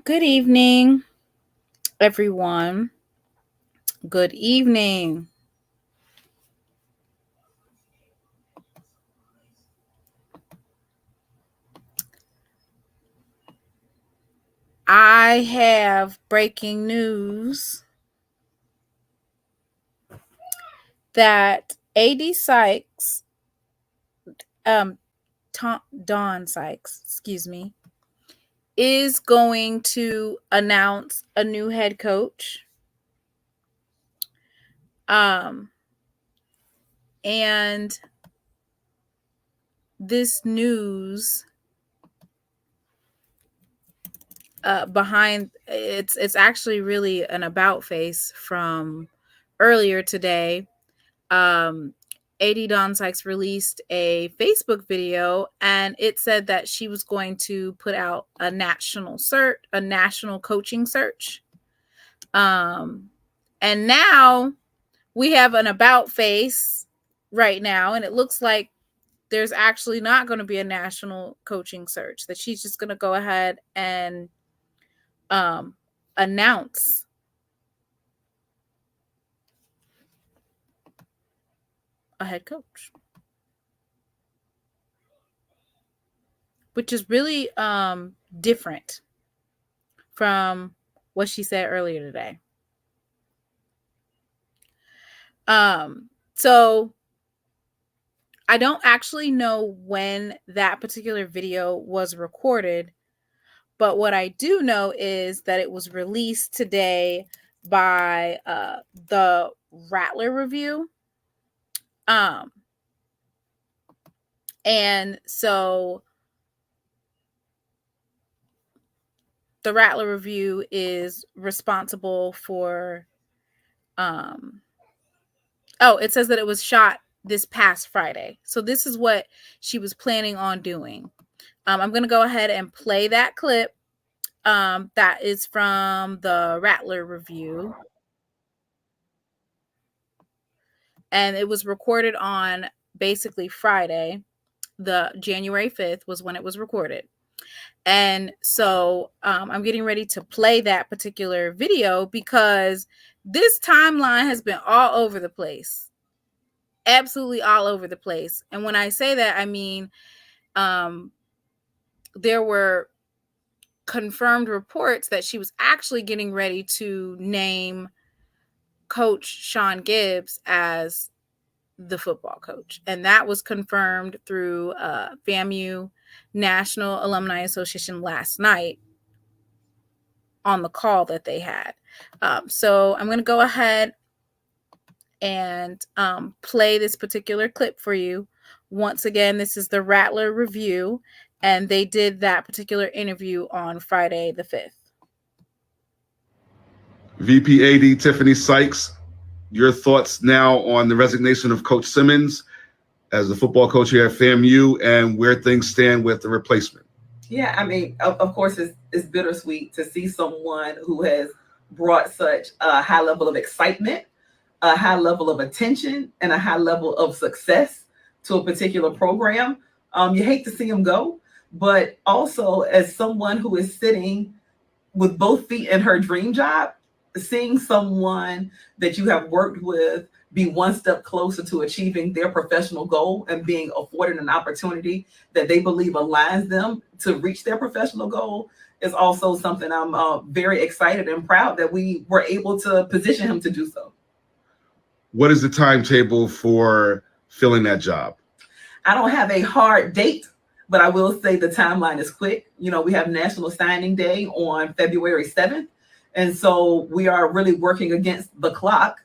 Good evening, everyone. Good evening. I have breaking news that AD Sykes, Don Sykes, is going to announce a new head coach. And this news behind it's actually really an about face from earlier today. AD Dawn Sykes released a Facebook video, and it said that she was going to put out a national coaching search. And now we have an about face right now, and it looks like there's actually not going to be a national coaching search, that she's just going to go ahead and announce a head coach, which is really different from what she said earlier today. So I don't actually know when that particular video was recorded, but what I do know is that it was released today by the Rattler Review. And so the Rattler Review is responsible for it says that it was shot this past Friday. So this is what she was planning on doing. I'm going to go ahead and play that clip. That is from the Rattler Review. And it was recorded on basically Friday. The January 5th was when it was recorded. And so I'm getting ready to play that particular video because this timeline has been all over the place. Absolutely all over the place. And when I say that, I mean there were confirmed reports that she was actually getting ready to name Coach Sean Gibbs as the football coach. And that was confirmed through FAMU National Alumni Association last night on the call that they had. So I'm going to go ahead and play this particular clip for you. Once again, this is the Rattler Review, and they did that particular interview on Friday the 5th. VP AD Tiffany Sykes, your thoughts now on the resignation of Coach Simmons as the football coach here at FAMU and where things stand with the replacement? Yeah, I mean, of course, it's bittersweet to see someone who has brought such a high level of excitement, a high level of attention, and a high level of success to a particular program. You hate to see him go, but also as someone who is sitting with both feet in her dream job, seeing someone that you have worked with be one step closer to achieving their professional goal and being afforded an opportunity that they believe aligns them to reach their professional goal is also something I'm very excited and proud that we were able to position him to do so. What is the timetable for filling that job? I don't have a hard date, but I will say the timeline is quick. You know, we have National Signing Day on February 7th. And so we are really working against the clock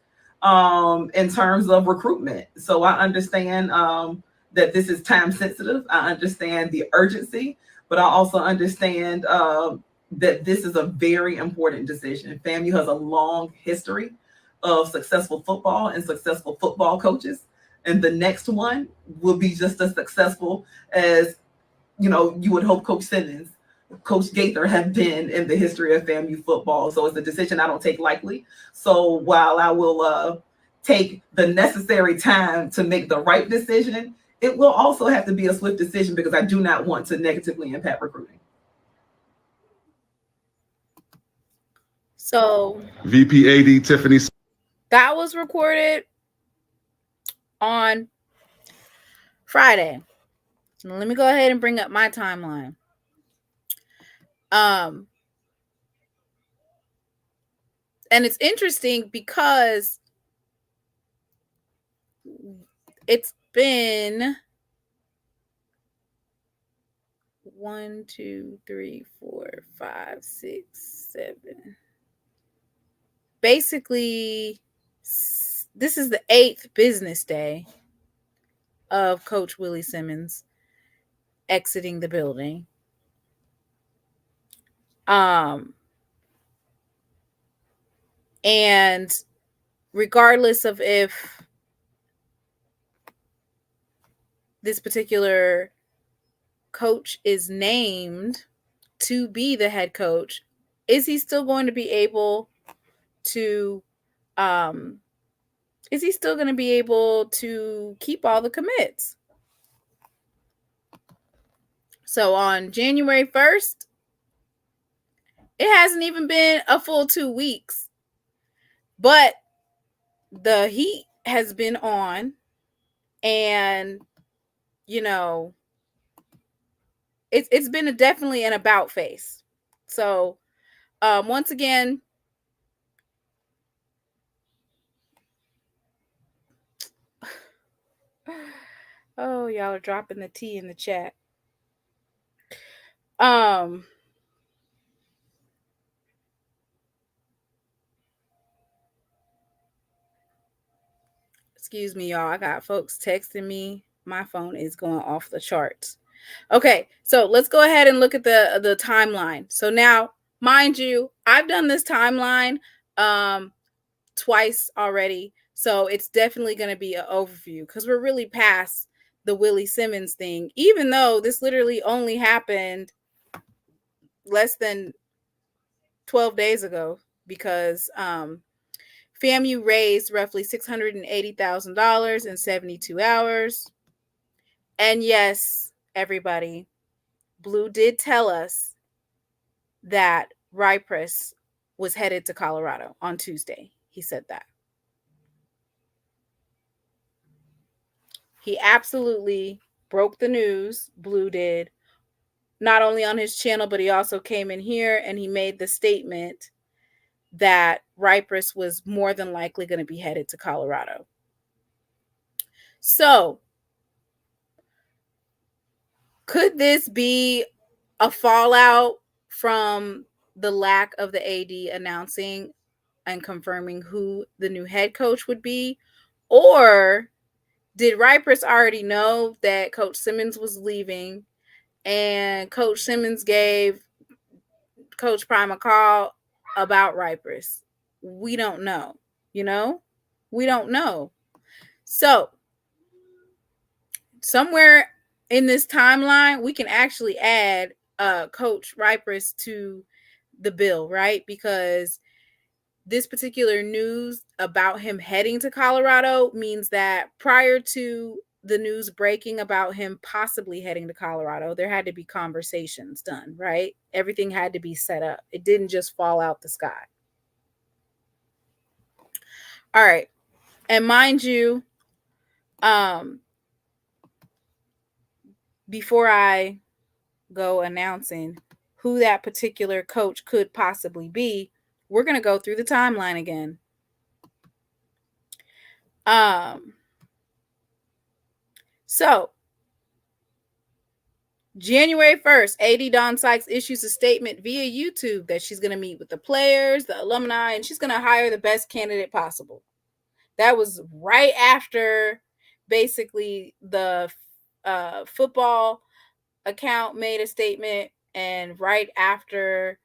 in terms of recruitment. So I understand that this is time sensitive. I understand the urgency, but I also understand that this is a very important decision. FAMU has a long history of successful football and successful football coaches. And the next one will be just as successful as, you know, you would hope Coach Simmons, Coach Gaither have been in the history of FAMU football. So it's a decision I don't take lightly. So while I will take the necessary time to make the right decision, it will also have to be a swift decision because I do not want to negatively impact recruiting. So VP AD Tiffany. That was recorded on Friday. Now, let me go ahead and bring up my timeline. And it's interesting because it's been 1, 2, 3, 4, 5, 6, 7. Basically, this is the 8th business day of Coach Willie Simmons exiting the building. And regardless of if this particular coach is named to be the head coach, is he still going to be able to keep all the commits? So on January 1st, it hasn't even been a full 2 weeks, but the heat has been on, and it's been definitely an about face. So once again, oh, y'all are dropping the T in the chat. Excuse me, y'all. I got folks texting me. My phone is going off the charts. Okay, so let's go ahead and look at the timeline. So now, mind you, I've done this timeline twice already, so it's definitely going to be an overview because we're really past the Willie Simmons thing, even though this literally only happened less than 12 days ago, because FAMU raised roughly $680,000 in 72 hours. And yes, everybody, Blue did tell us that Rypress was headed to Colorado on Tuesday. He said that. He absolutely broke the news, Blue did, not only on his channel, but he also came in here and he made the statement that Rypress was more than likely going to be headed to Colorado. So, could this be a fallout from the lack of the AD announcing and confirming who the new head coach would be? Or did Rypress already know that Coach Simmons was leaving and Coach Simmons gave Coach Prime a call about Rypress? We don't know. We don't know. So somewhere in this timeline, we can actually add Coach Rypress to the bill, right? Because this particular news about him heading to Colorado means that prior to the news breaking about him possibly heading to Colorado, there had to be conversations done, right? Everything had to be set up. It didn't just fall out the sky. All right. And mind you, before I go announcing who that particular coach could possibly be, we're going to go through the timeline again. So January 1st, AD Dawn Sykes issues a statement via YouTube that she's going to meet with the players, the alumni, and she's going to hire the best candidate possible. That was right after basically the football account made a statement, and right after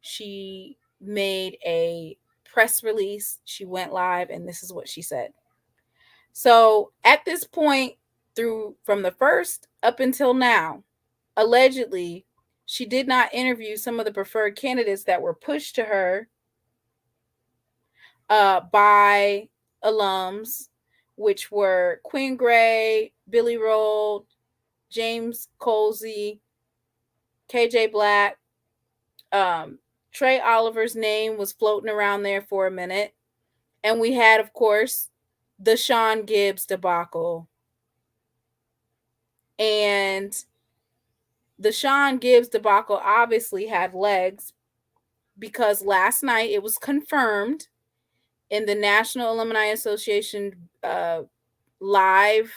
she made a press release, she went live, and this is what she said. So at this point, from the first up until now, allegedly, she did not interview some of the preferred candidates that were pushed to her by alums, which were Quinn Gray, Billy Roll, James Colsey, KJ Black. Trey Oliver's name was floating around there for a minute. And we had, of course, the Sean Gibbs debacle. And the Sean Gibbs debacle obviously had legs because last night it was confirmed in the National Alumni Association live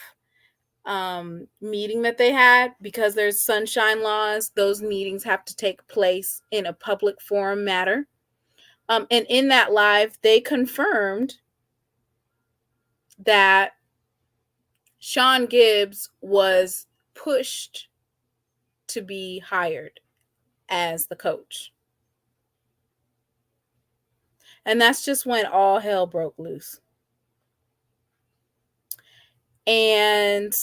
meeting that they had, because there's sunshine laws. Those meetings have to take place in a public forum matter. And in that live, they confirmed that Sean Gibbs was pushed to be hired as the coach. And that's just when all hell broke loose. And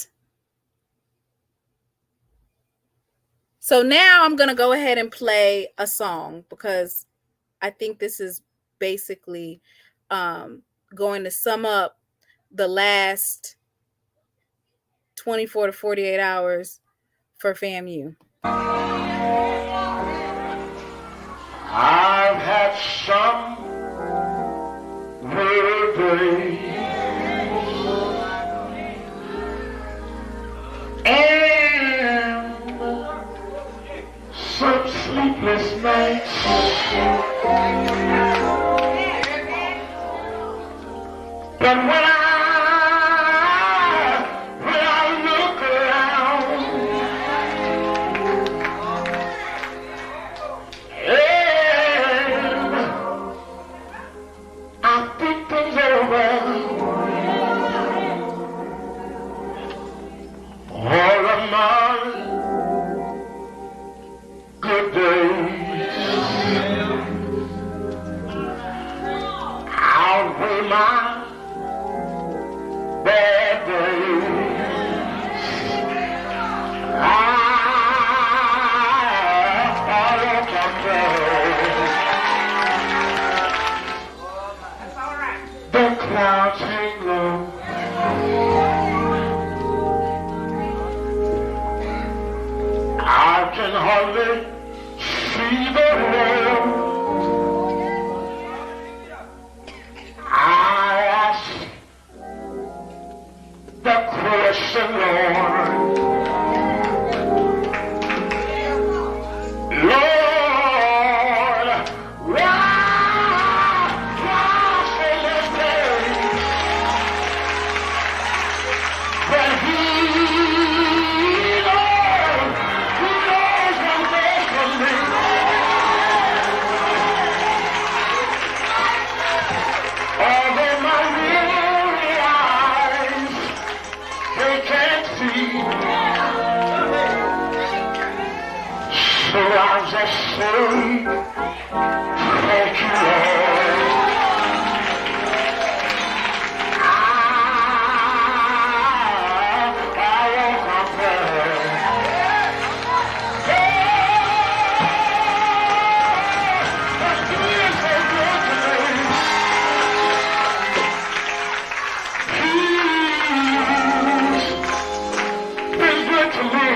so now I'm going to go ahead and play a song, because I think this is basically going to sum up the last 24 to 48 hours for FAMU. I've had some weary days and some sleepless nights, but when I look around, and I think things over, all of my good days outweigh my bad days. I won't complain. The clouds hang low. I can hardly see the road. I ask the question, Lord. Lord, why so this day? But He knows what's best for me. Although my weary eyes, they can't see, so I'll just say, thank you, Lord. I won't complain. But He is so good to me. He's been good to me.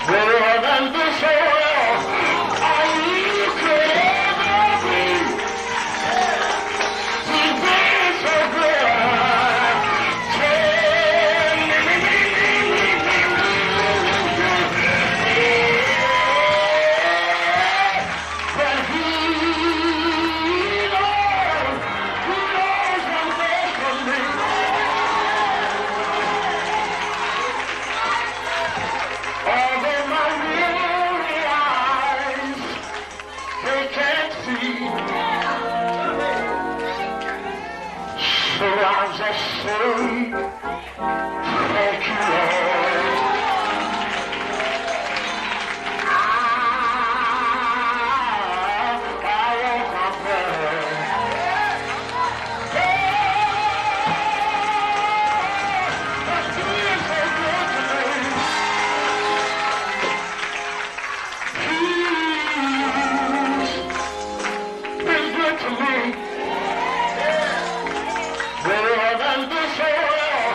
More than this world or you could ever be. He's been so good. But He knows what's best for me. Although my weary eyes, they can't see, so I'll just say, thank you, Lord. I won't complain. But He is so good to me. He's been good to me. More than this world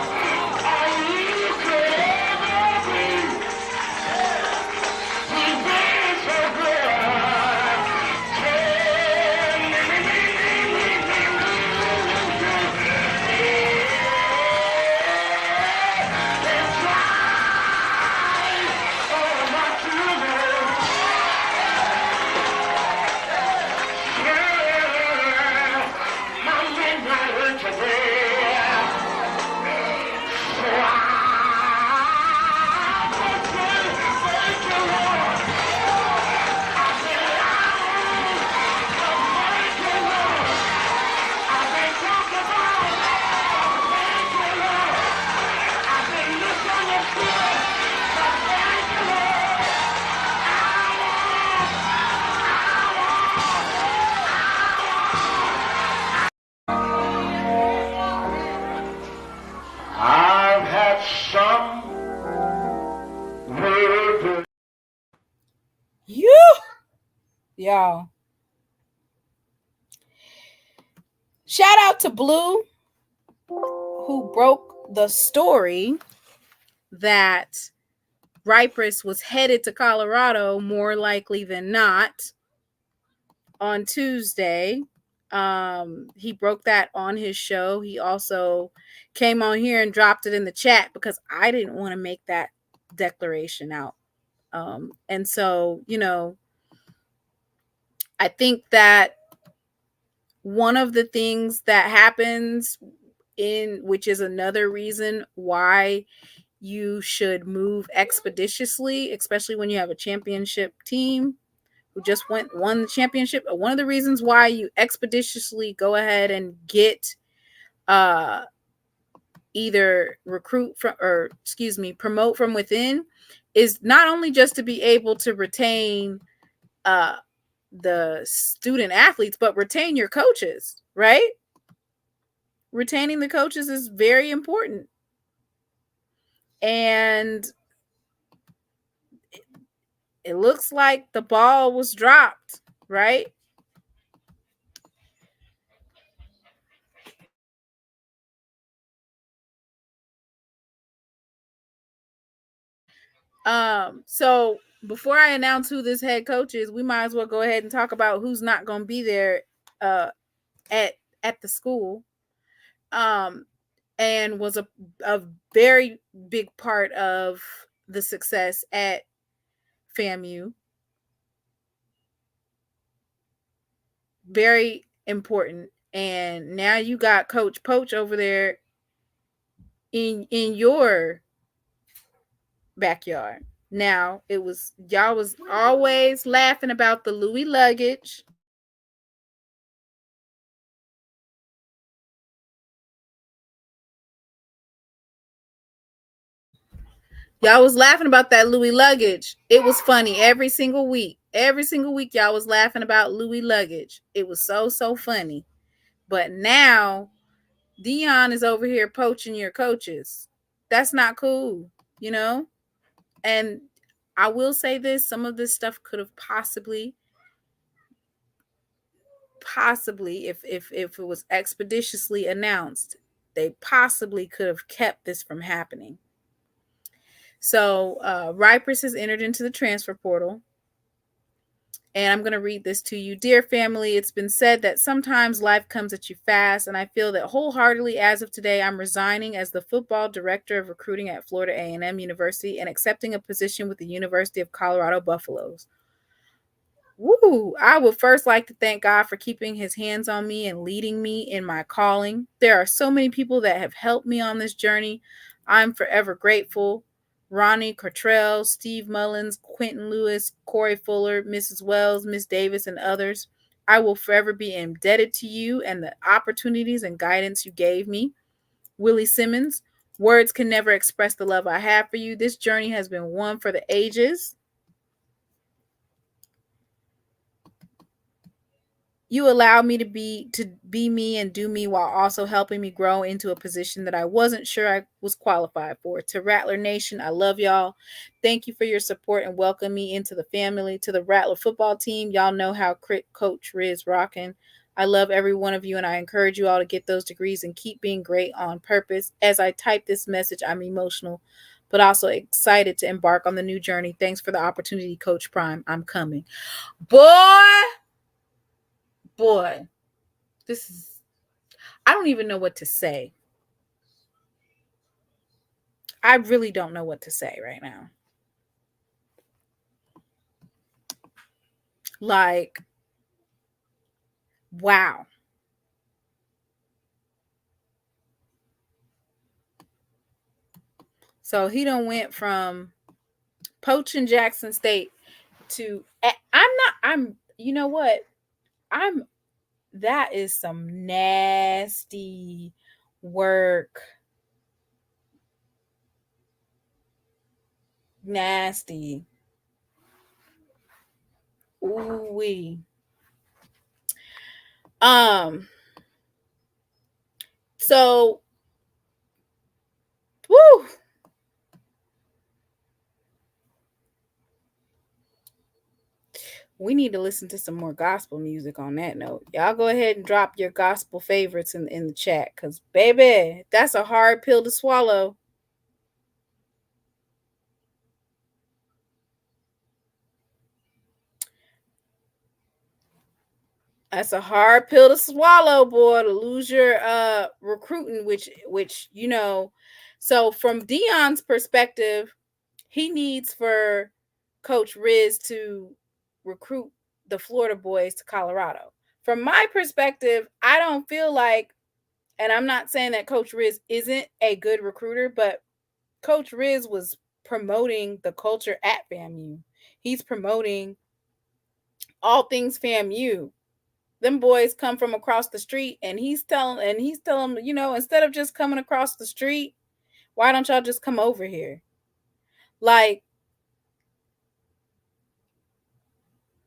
y'all. Shout out to Blue, who broke the story that Ripers was headed to Colorado more likely than not on Tuesday. He broke that on his show. He also came on here and dropped it in the chat because I didn't want to make that declaration out. And so, I think that one of the things that happens which is another reason why you should move expeditiously, especially when you have a championship team who just won the championship. One of the reasons why you expeditiously go ahead and get either promote from within is not only just to be able to retain the student athletes, but retain your coaches, right? Retaining the coaches is very important. And it looks like the ball was dropped, right? So before I announce who this head coach is, we might as well go ahead and talk about who's not going to be there at the school. And was a very big part of the success at FAMU. Very important. And now you got Coach Poach over there in your backyard. Now y'all was always laughing about the Louis luggage. Y'all was laughing about that Louis luggage. It was funny every single week. Every single week, y'all was laughing about Louis luggage. It was so funny. But now, Dion is over here poaching your coaches. That's not cool, And I will say this: some of this stuff could have possibly, if it was expeditiously announced, they possibly could have kept this from happening. So Ripers has entered into the transfer portal. And I'm going to read this to you. Dear family, it's been said that sometimes life comes at you fast, and I feel that wholeheartedly as of today, I'm resigning as the football director of recruiting at Florida A&M University and accepting a position with the University of Colorado Buffaloes. Woo! I would first like to thank God for keeping his hands on me and leading me in my calling. There are so many people that have helped me on this journey. I'm forever grateful. Ronnie Cottrell, Steve Mullins, Quentin Lewis, Corey Fuller, Mrs. Wells, Miss Davis, and others. I will forever be indebted to you and the opportunities and guidance you gave me. Willie Simmons, words can never express the love I have for you. This journey has been one for the ages. You allowed me to be me and do me while also helping me grow into a position that I wasn't sure I was qualified for. To Rattler Nation, I love y'all. Thank you for your support and welcome me into the family. To the Rattler football team, y'all know how Coach Riz rocking. I love every one of you, and I encourage you all to get those degrees and keep being great on purpose. As I type this message, I'm emotional, but also excited to embark on the new journey. Thanks for the opportunity, Coach Prime. I'm coming. Boy, I don't even know what to say. I really don't know what to say right now. Like, wow. So he done went from poaching Jackson State to, you know what? That is some nasty work. Nasty. Ooh-wee. So, woo. We need to listen to some more gospel music on that note. Y'all go ahead and drop your gospel favorites in the chat, because baby, that's a hard pill to swallow. That's a hard pill to swallow, boy, to lose your recruiting, which so from Dion's perspective, he needs for Coach Riz to recruit the Florida boys to Colorado. From my perspective, I don't feel like, and I'm not saying that Coach Riz isn't a good recruiter, but Coach Riz was promoting the culture at FAMU. He's promoting all things FAMU. Them boys come from across the street, and he's telling them, instead of just coming across the street, why don't y'all just come over here? Like,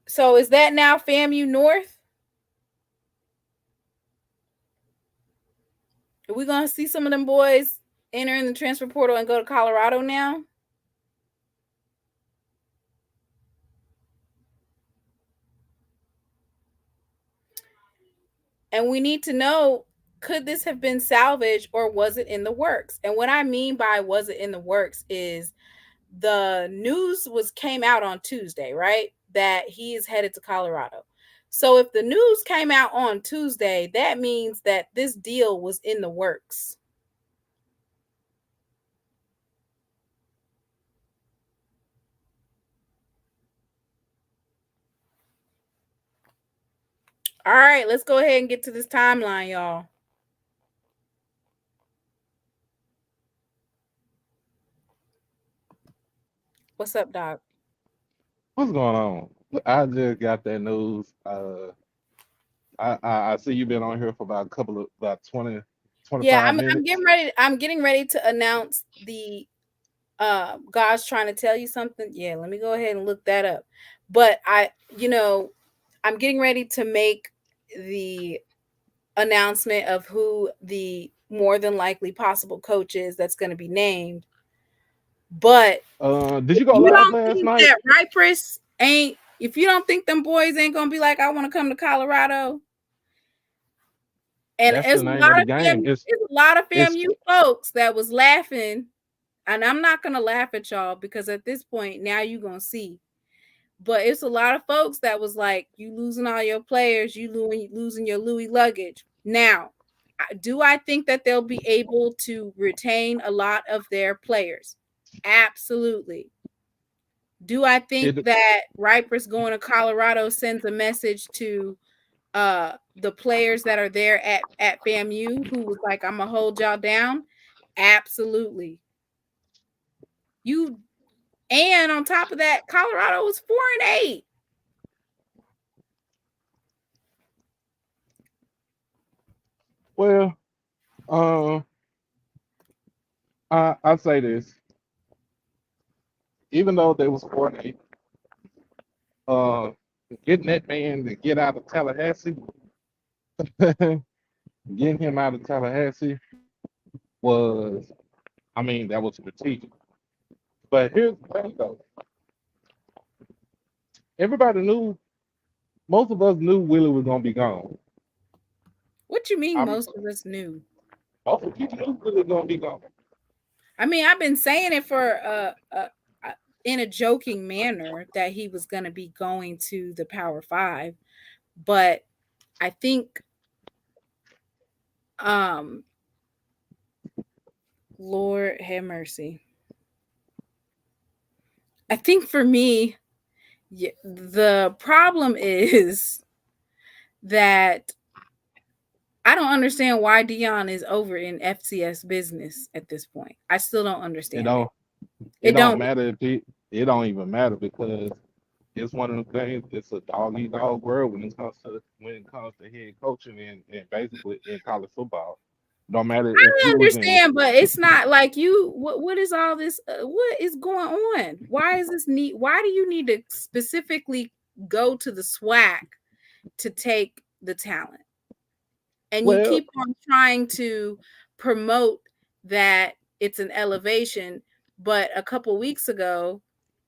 so is that now FAMU North? Are we gonna see some of them boys enter in the transfer portal and go to Colorado now? And we need to know, could this have been salvaged or was it in the works? And what I mean by was it in the works is the news came out on Tuesday, right? That he is headed to Colorado. So if the news came out on Tuesday, that means that this deal was in the works. All right, let's go ahead and get to this timeline, y'all. What's up, Doc? What's going on? I just got that news. I see you've been on here for about 20, Yeah, 25 I'm minutes. getting ready to announce the God's trying to tell you something. Yeah, let me go ahead and look that up. But I'm getting ready to make the announcement of who the more than likely possible coach is that's going to be named. But Did if you go you live don't last think night? that Cypress ain't, if you don't think them boys ain't gonna be like, I want to come to Colorado, and That's the name of the game. there's a lot of It's FAMU folks that was laughing, and I'm not gonna laugh at y'all because at this point now you're gonna see. But it's a lot of folks that was like, you losing all your players, you losing your Louis luggage. Now, do I think that they'll be able to retain a lot of their players? Absolutely. Do I think it that Ripers going to Colorado sends a message to the players that are there at FAMU who was like, I'm gonna hold y'all down? Absolutely. And on top of that, Colorado was 4-8. well, I say this. Even though they was 4-8, uh, getting that man to get out of Tallahassee, getting him out of Tallahassee was, I mean, that was strategic. But here's the thing, though. Everybody knew, most of us knew Willie was gonna be gone. What you mean I'm, most of us knew? Most of people knew Willie was gonna be gone. I mean, I've been saying it for in a joking manner that he was going to be going to the Power 5, but I think Lord have mercy. I think for me, the problem is that I don't understand why Dion is over in FCS business at this point. I still don't It understand don't it. it It don't don't. matter if it don't even matter because it's one of the things. It's a dog eat dog world when it comes to head coaching and basically in college football. Don't matter if I you was in. understand, but it's not like you. What is all this? What is going on? Why is this need? Why do you need to specifically go to the SWAC to take the talent? And you Well, keep on trying to promote that it's an elevation. But a couple weeks ago,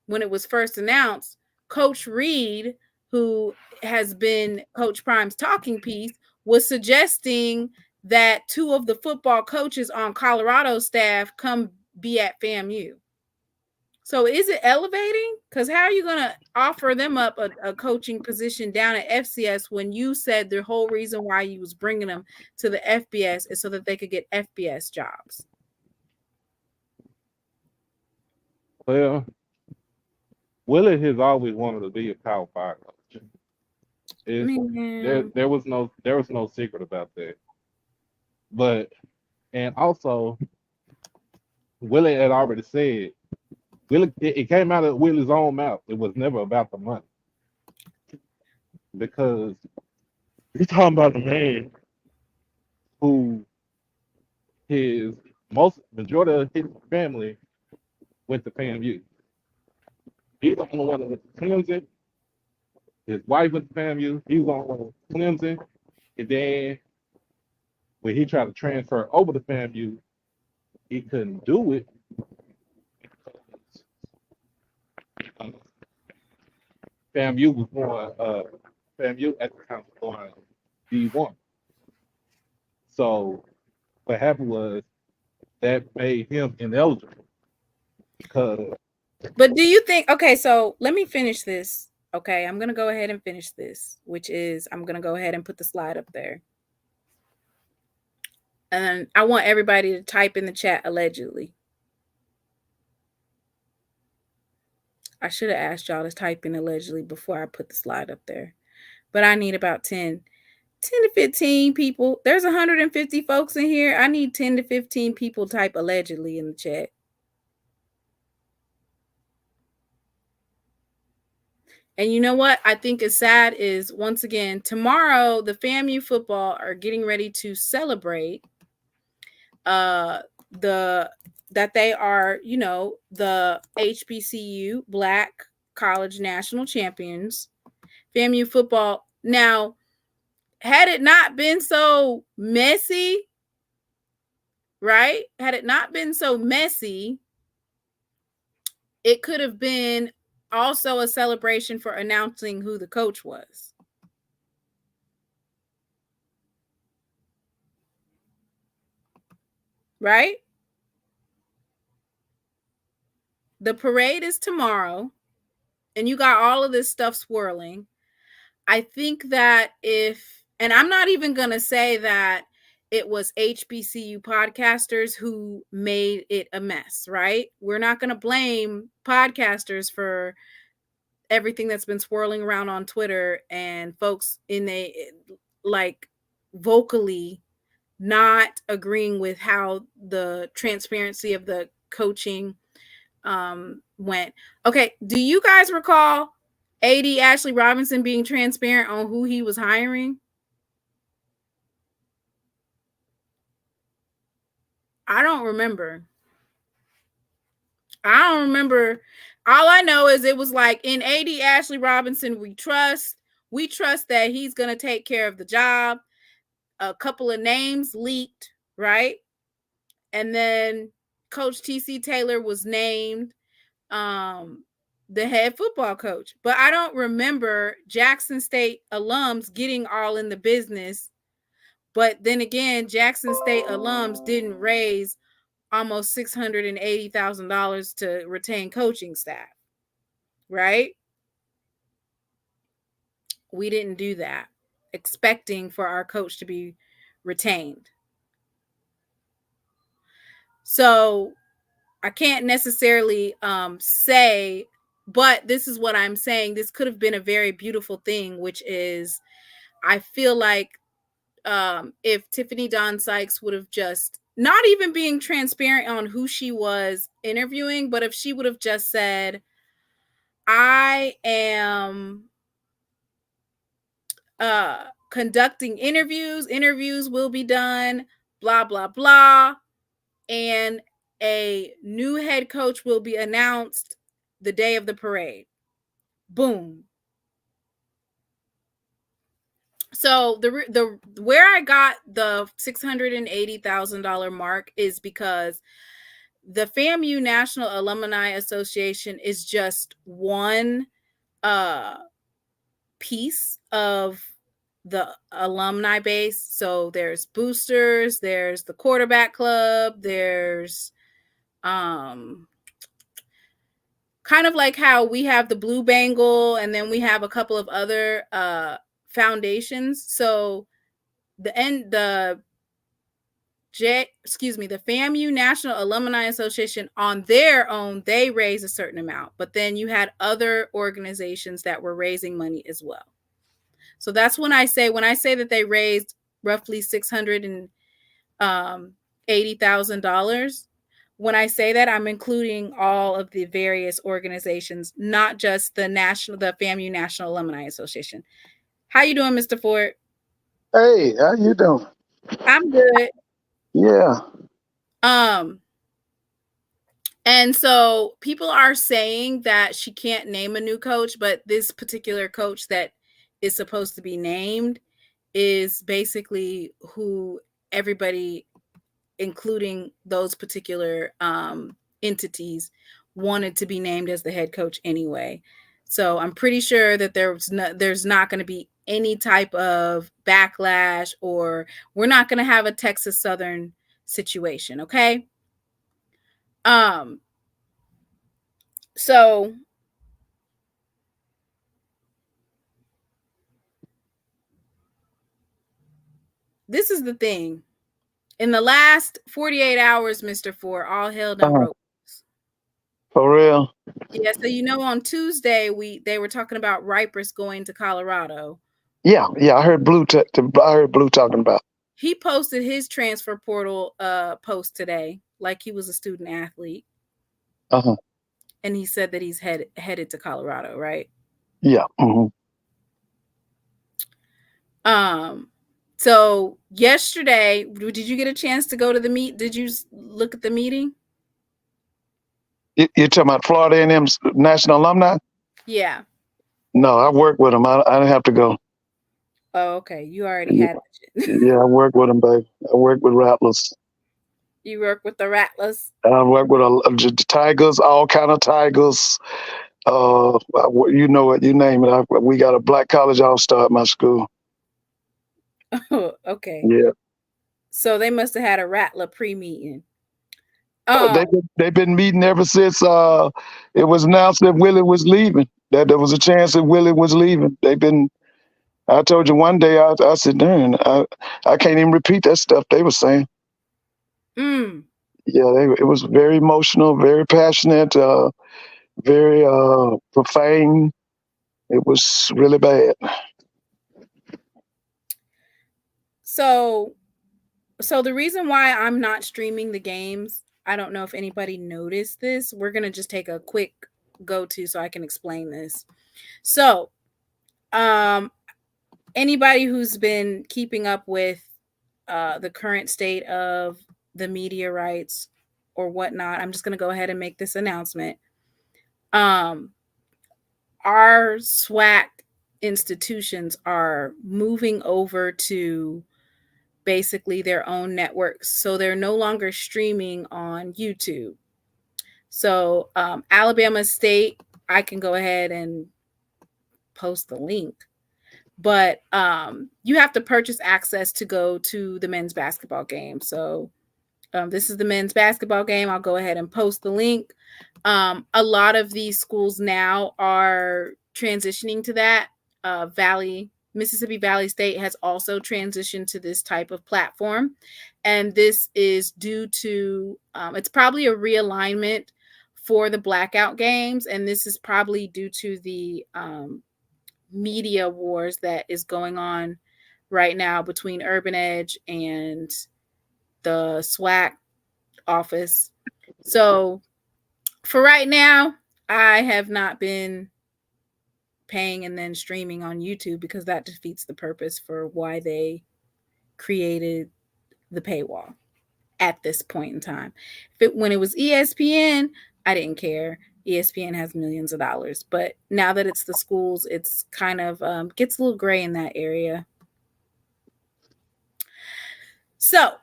when it was first announced, Coach Reed, who has been Coach Prime's talking piece, was suggesting that 2 of the football coaches on Colorado's staff come be at FAMU. So is it elevating? Because how are you going to offer them up a coaching position down at FCS when you said the whole reason why you was bringing them to the FBS is so that they could get FBS jobs? Well, Willie has always wanted to be a Power 5 coach. There was no secret about that. But and also Willie had already said it came out of Willie's own mouth. It was never about the money. Because you're talking about a man who his majority of his family went to FAMU. He's the only one that went to Clemson. His wife went to FAMU. He was on Clemson. And then when he tried to transfer over to FAMU, he couldn't do it because FAMU was going FAMU at the time was going D1. So what happened was that made him ineligible because. But do you think, okay, so let me finish this. Okay, I'm going to go ahead and finish this, which is I'm going to go ahead and put the slide up there. And I want everybody to type in the chat allegedly. I should have asked y'all to type in allegedly before I put the slide up there. But I need about 10 to 15 people. There's 150 folks in here. I need 10 to 15 people type allegedly in the chat. And you know what I think is sad is, once again, tomorrow the FAMU football are getting ready to celebrate that they are, you know, the HBCU Black College National Champions. FAMU football. Now, had it not been so messy, right? Had it not been so messy, it could have been also a celebration for announcing who the coach was. Right? The parade is tomorrow, and you got all of this stuff swirling. I think that and I'm not even going to say that it was HBCU podcasters who made it a mess, right? We're not going to blame podcasters for everything that's been swirling around on Twitter and folks like vocally not agreeing with how the transparency of the coaching went. Okay, do you guys recall AD Ashley Robinson being transparent on who he was hiring? I don't remember. All I know is it was like, in AD Ashley Robinson, we trust that he's going to take care of the job. A couple of names leaked, right? And then Coach TC Taylor was named the head football coach. But I don't remember Jackson State alums getting all in the business. But then again, Jackson State alums didn't raise almost $680,000 to retain coaching staff, right? We didn't do that, expecting for our coach to be retained. So I can't necessarily say, but this is what I'm saying. This could have been a very beautiful thing, which is, I feel like if Tiffany Dawn Sykes would have just, not even being transparent on who she was interviewing, but if she would have just said, I am conducting interviews will be done, blah, blah, blah, and a new head coach will be announced the day of the parade. Boom. So the where I got the $680,000 mark is because the FAMU National Alumni Association is just one piece of the alumni base. So there's boosters, there's the quarterback club, there's kind of like how we have the Blue Bengal, and then we have a couple of other foundations. So the FAMU National Alumni Association, on their own, they raise a certain amount, but then you had other organizations that were raising money as well. So that's when I say that they raised roughly $680,000. When I say that, I'm including all of the various organizations, not just the FAMU National Alumni Association. How you doing, Mr. Ford? Hey, how you doing? I'm good. Yeah. And so people are saying that she can't name a new coach, but this particular coach that is supposed to be named is basically who everybody, including those particular entities, wanted to be named as the head coach anyway. So I'm pretty sure that there's not going to be any type of backlash, or we're not going to have a Texas Southern situation, okay? So this is the thing. In the last 48 hours, Mr. Ford, all hell done broke. For real? Yeah, so on Tuesday they were talking about Ripers going to Colorado. Yeah. I heard Blue talking about. He posted his transfer portal post today, like he was a student athlete. Uh-huh. And he said that he's headed to Colorado, right? Yeah. Mm-hmm. So yesterday, did you get a chance to go to the meet? Did you look at the meeting? You're talking about Florida A&M's national alumni? Yeah. No, I work with them. I didn't have to go. Oh, okay. You already had it. Yeah, I work with them, babe. I work with Rattlers. You work with the Rattlers? I work with the Tigers, all kind of Tigers. You know it, you name it. We got a black college all-star at my school. Oh, okay. Yeah. So they must have had a Rattler pre-meeting. They've been meeting ever since it was announced that Willie was leaving. That there was a chance that Willie was leaving. I told you one day, I said, darn, I can't even repeat that stuff they were saying. Yeah, it was very emotional, very passionate, very profane. It was really bad. So the reason why I'm not streaming the games, I don't know if anybody noticed this. We're going to just take a quick go-to so I can explain this. So, anybody who's been keeping up with the current state of the media rights or whatnot, I'm just going to go ahead and make this announcement. Our SWAC institutions are moving over to basically their own networks. So they're no longer streaming on YouTube. So Alabama State, I can go ahead and post the link. But you have to purchase access to go to the men's basketball game. So this is the men's basketball game. I'll go ahead and post the link. A lot of these schools now are transitioning to that. Mississippi Valley State has also transitioned to this type of platform. And this is due to, it's probably a realignment for the blackout games. And this is probably due to the media wars that is going on right now between Urban Edge and the SWAC office. So for right now, I have not been paying and then streaming on YouTube because that defeats the purpose for why they created the paywall at this point in time. When it was ESPN, I didn't care. ESPN has millions of dollars, but now that it's the schools, it's kind of gets a little gray in that area. So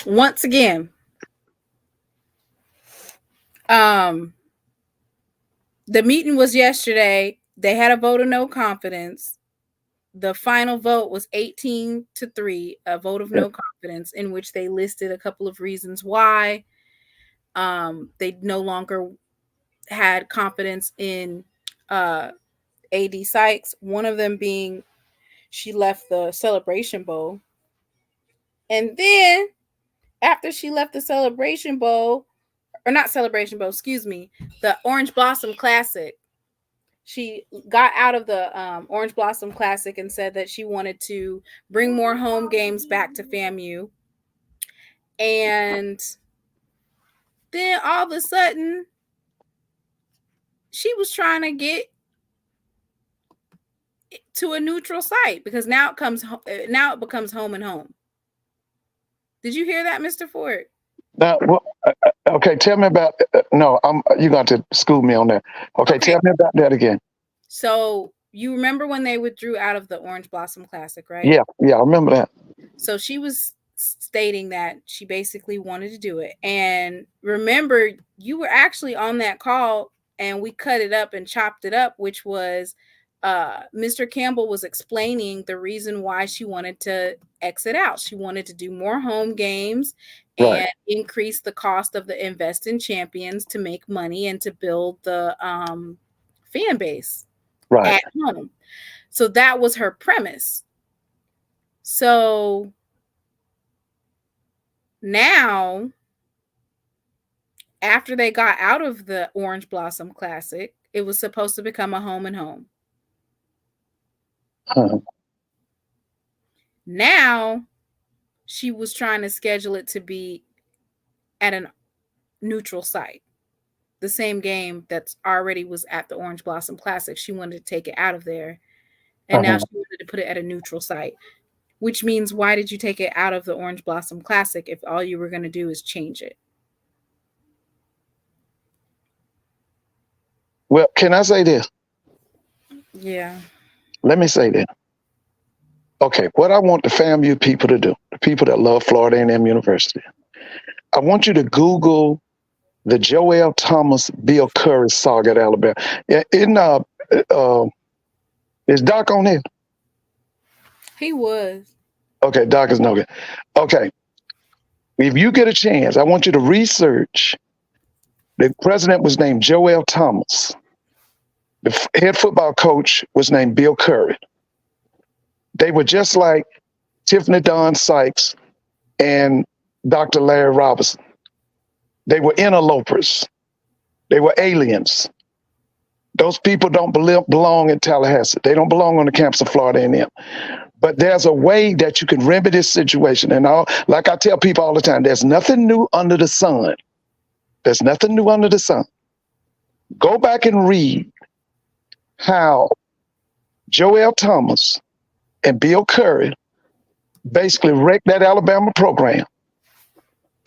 once again, the meeting was yesterday. They had a vote of no confidence. The final vote was 18-3, a vote of no confidence, in which they listed a couple of reasons why they no longer had confidence in AD Sykes. One of them being she left the Celebration Bowl. And then after she left the Celebration Bowl, or not Celebration Bowl, excuse me, the Orange Blossom Classic, she got out of the Orange Blossom Classic and said that she wanted to bring more home games back to FAMU. And then all of a sudden, she was trying to get to a neutral site because now it becomes home and home. Did you hear that, Mr. Ford? Now, okay, tell me about. No, you're going to school me on that. Okay, tell me about that again. So you remember when they withdrew out of the Orange Blossom Classic, right? Yeah, I remember that. So she was stating that she basically wanted to do it. And remember, you were actually on that call and we cut it up and chopped it up, which was Mr. Campbell was explaining the reason why she wanted to exit out. She wanted to do more home games and increase the cost of the Invest in Champions to make money and to build the fan base at home. So that was her premise. So now, after they got out of the Orange Blossom Classic, it was supposed to become a home and home. Now, she was trying to schedule it to be at a neutral site. The same game that's already was at the Orange Blossom Classic. She wanted to take it out of there. And now she wanted to put it at a neutral site. Which means, why did you take it out of the Orange Blossom Classic if all you were going to do is change it? Well, can I say this? Yeah. Let me say that. Okay, what I want the FAMU people to do, the people that love Florida A&M University, I want you to Google the Joel Thomas, Bill Curry saga at Alabama. Is Doc on here? He was. Okay, Doc is no good. Okay, if you get a chance, I want you to research. The president was named Joel Thomas. The head football coach was named Bill Curry. They were just like Tiffany Dawn Sykes and Dr. Larry Robinson. They were interlopers. They were aliens. Those people don't belong in Tallahassee. They don't belong on the campus of Florida A&M. But there's a way that you can remedy this situation. And like I tell people all the time, there's nothing new under the sun. There's nothing new under the sun. Go back and read how Joel Thomas and Bill Curry basically wrecked that Alabama program.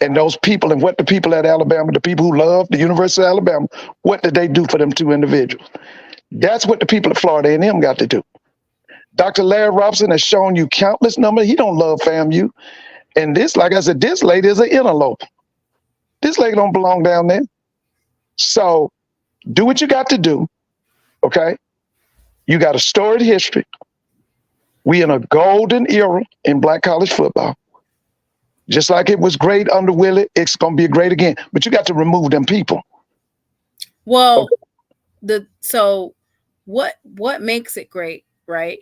And those people, and what the people at Alabama, the people who love the University of Alabama, what did they do for them two individuals? That's what the people at Florida A&M got to do. Dr. Larry Robinson has shown you countless numbers. He don't love FAMU. And this, like I said, this lady is an interloper. This lady don't belong down there. So do what you got to do, okay? You got a storied history. We in a golden era in black college football. Just like it was great under Willie, it's going to be great again. But you got to remove them people. Well, so what makes it great, right?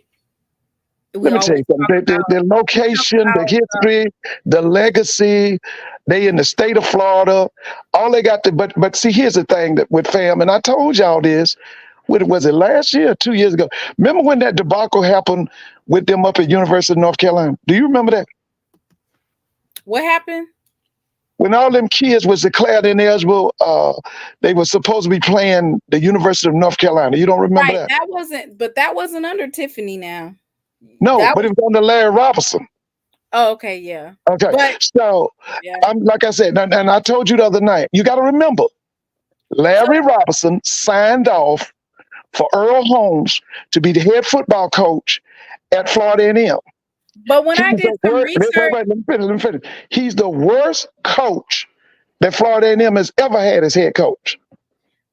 Let me tell you something. The location, the history, the legacy, they in the state of Florida. All they got to, but see, here's the thing that with FAM, and I told y'all this, was it last year or 2 years ago? Remember when that debacle happened with them up at University of North Carolina? Do you remember that? What happened? When all them kids was declared ineligible, they were supposed to be playing the University of North Carolina. You don't remember that? That wasn't under Tiffany now. No, but it was under Larry Robinson. Oh, okay, yeah. Okay, I'm like I said, and I told you the other night, you got to remember, Larry Robinson signed off for Earl Holmes to be the head football coach at Florida A&M. But when I did some research, let me finish. He's the worst coach that Florida A&M has ever had as head coach.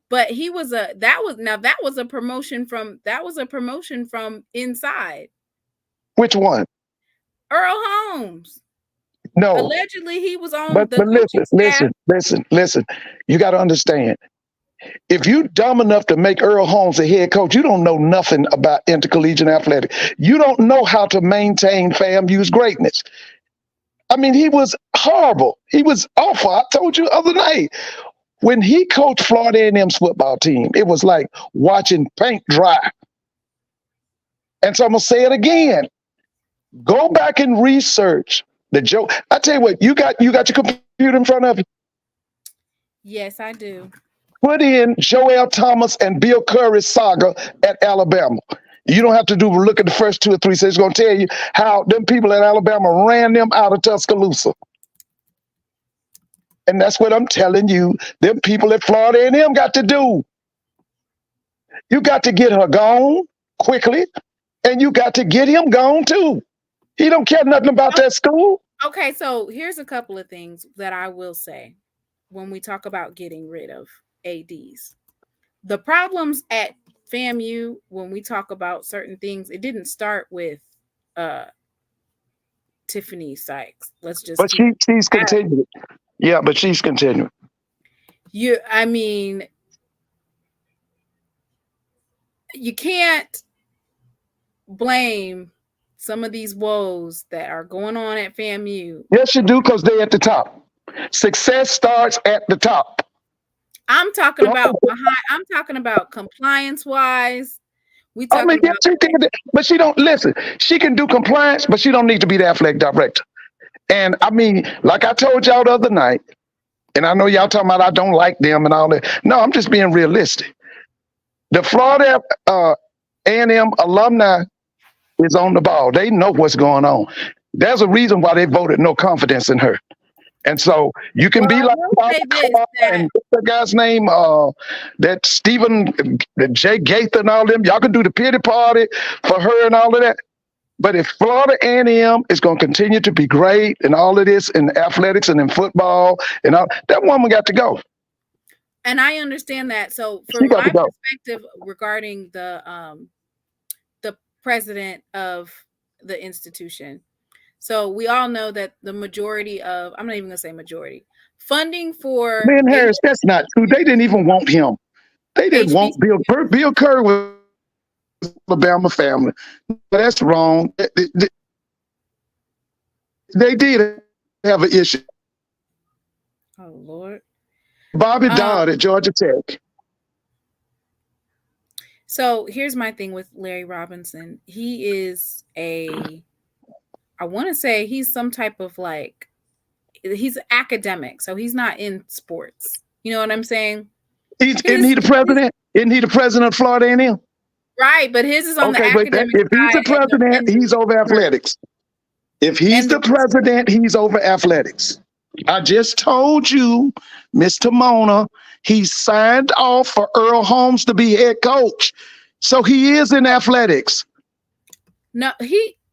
But that was a promotion from inside. Which one? Earl Holmes. No. Allegedly, he was on But the coaching staff. listen. You got to understand. If you dumb enough to make Earl Holmes a head coach, you don't know nothing about intercollegiate athletics. You don't know how to maintain FAMU's greatness. I mean, he was horrible. He was awful. I told you the other night. When he coached Florida A&M's football team, it was like watching paint dry. And so I'm going to say it again. Go back and research the joke. I tell you what, you got your computer in front of you? Yes, I do. Put in Joel Thomas and Bill Curry's saga at Alabama. You don't have to look at the first 2 or 3. So it's going to tell you how them people at Alabama ran them out of Tuscaloosa. And that's what I'm telling you. Them people at Florida A&M got to do. You got to get her gone quickly, and you got to get him gone too. He don't care nothing about that school. Okay, so here's a couple of things that I will say when we talk about getting rid of ADs. The problems at FAMU, when we talk about certain things, it didn't start with Tiffany Sykes. Let's just. But she's continuing. Yeah, but she's continuing. I mean, you can't blame some of these woes that are going on at FAMU. Yes, you do, because they're at the top. Success starts at the top. I'm talking about I'm talking about compliance-wise. But she don't listen. She can do compliance, but she don't need to be the athletic director. And I mean, like I told y'all the other night, and I know y'all talking about I don't like them and all that. No, I'm just being realistic. The Florida A&M alumni is on the ball. They know what's going on. There's a reason why they voted no confidence in her. And so you can be like and what's that guy's name? That Stephen, Jay Gaither and all them. Y'all can do the pity party for her and all of that. But if Florida A&M is going to continue to be great and all of this in athletics and in football and all, that woman got to go. And I understand that. So from my perspective regarding the president of the institution, so we all know that the majority of, I'm not even going to say majority, funding for Ben Harris, that's not true. They didn't even want him. They didn't want Bill Curry. Bill Curry was Alabama family. That's wrong. They did have an issue. Oh, Lord. Bobby Dodd at Georgia Tech. So here's my thing with Larry Robinson. He is I want to say he's some type of he's academic. So he's not in sports. You know what I'm saying? Isn't he the president? Isn't he the president of Florida A&M? Right, but his is on the academic side. If he's the president, he's over athletics. If he's the president, he's over athletics. I just told you, Mr. Mona, he signed off for Earl Holmes to be head coach. So he is in athletics. No,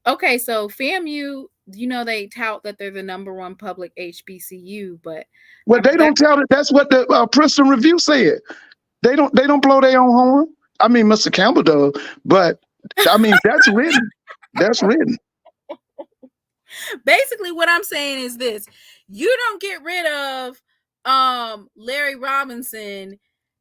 okay, so FAMU, they tout that they're the #1 public HBCU, but they don't tout it. That's what the Princeton Review said. They don't blow their own horn. I mean, Mr. Campbell does, but I mean, that's written. That's written. Basically, what I'm saying is this: you don't get rid of Larry Robinson,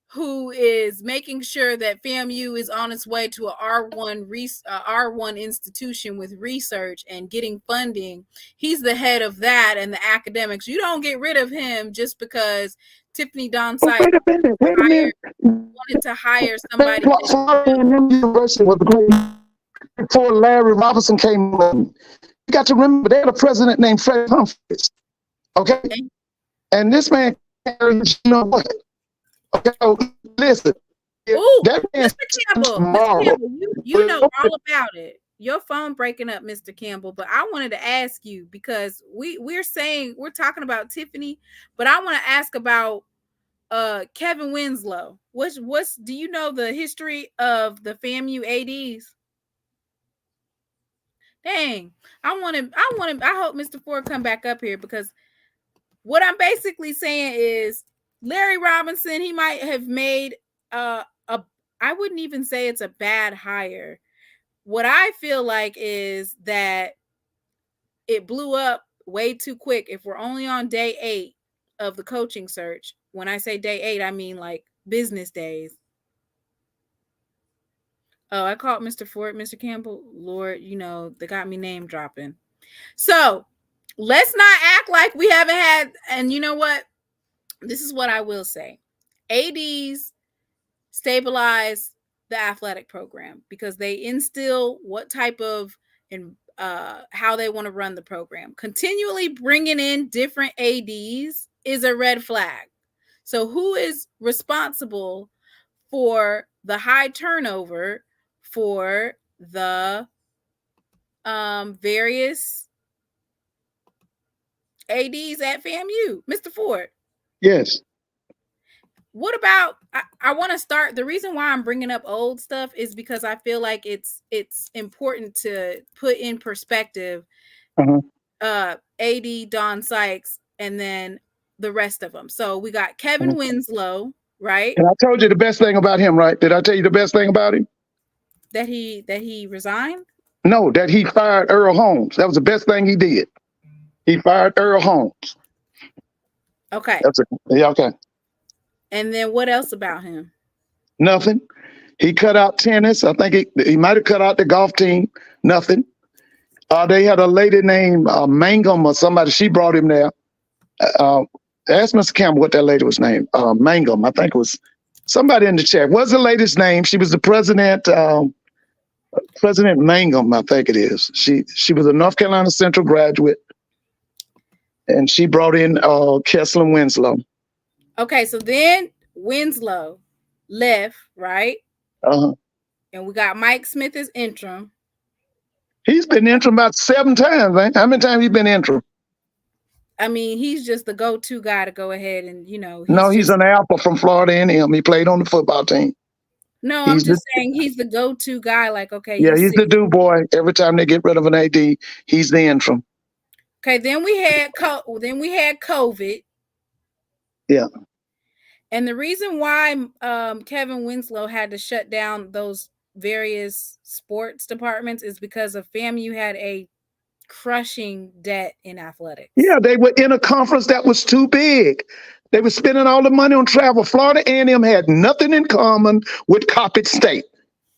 who is making sure that FAMU is on its way to a R1 institution with research and getting funding. He's the head of that and the academics. You don't get rid of him just because Tiffany Donsite wanted to hire somebody. University was great before Larry Robinson came in. You got to remember they had a president named Fred Humphreys. Okay? And this man, you know what? Okay, so listen. Ooh, Mr. Campbell, you know all about it. Your phone breaking up, Mr. Campbell, but I wanted to ask you because we're talking about Tiffany, but I want to ask about Kevin Winslow. Do you know the history of the FAMU ADs? Dang, I hope Mr. Ford come back up here because what I'm basically saying is Larry Robinson, he might have made I wouldn't even say it's a bad hire. What I feel like is that it blew up way too quick. If we're only on day 8 of the coaching search, when I say day 8, I mean like business days. Oh, I called Mr. Ford, Mr. Campbell. Lord, they got me name dropping. So let's not act like we haven't had, and you know what? This is what I will say. ADs stabilize the athletic program because they instill what type of and how they want to run the program. Continually bringing in different ADs is a red flag. So who is responsible for the high turnover for the various ADs at FAMU? Mr. Ford. Yes. What about, I want to start, the reason why I'm bringing up old stuff is because I feel like it's important to put in perspective AD Don Sykes and then the rest of them. So we got Kevin Winslow, right? And I told you the best thing about him, right? Did I tell you the best thing about him? That he resigned? No, that he fired Earl Holmes. That was the best thing he did. He fired Earl Holmes. Okay. Yeah, okay. And then what else about him? Nothing. He cut out tennis. I think he might have cut out the golf team. Nothing. They had a lady named Mangum or somebody. She brought him there. Ask Mr. Campbell what that lady was named. Mangum. I think it was somebody in the chat. What's the lady's name? She was the president. President Mangum, I think it is. She was a North Carolina Central graduate, and she brought in Kessler Winslow. Okay, so then Winslow left, right? And we got Mike Smith as interim. He's been interim about 7 times, man. How many times he been interim? I mean, he's just the go-to guy to go ahead and, he's an alpha from Florida A&M. He played on the football team. No, I'm just saying he's the go-to guy. Like, okay. Yeah, he's the do boy. Every time they get rid of an AD, he's the interim. Okay, then we had COVID. Yeah. And the reason why Kevin Winslow had to shut down those various sports departments is because of FAMU had a crushing debt in athletics. Yeah, they were in a conference that was too big. They were spending all the money on travel. Florida A&M had nothing in common with Coppin State.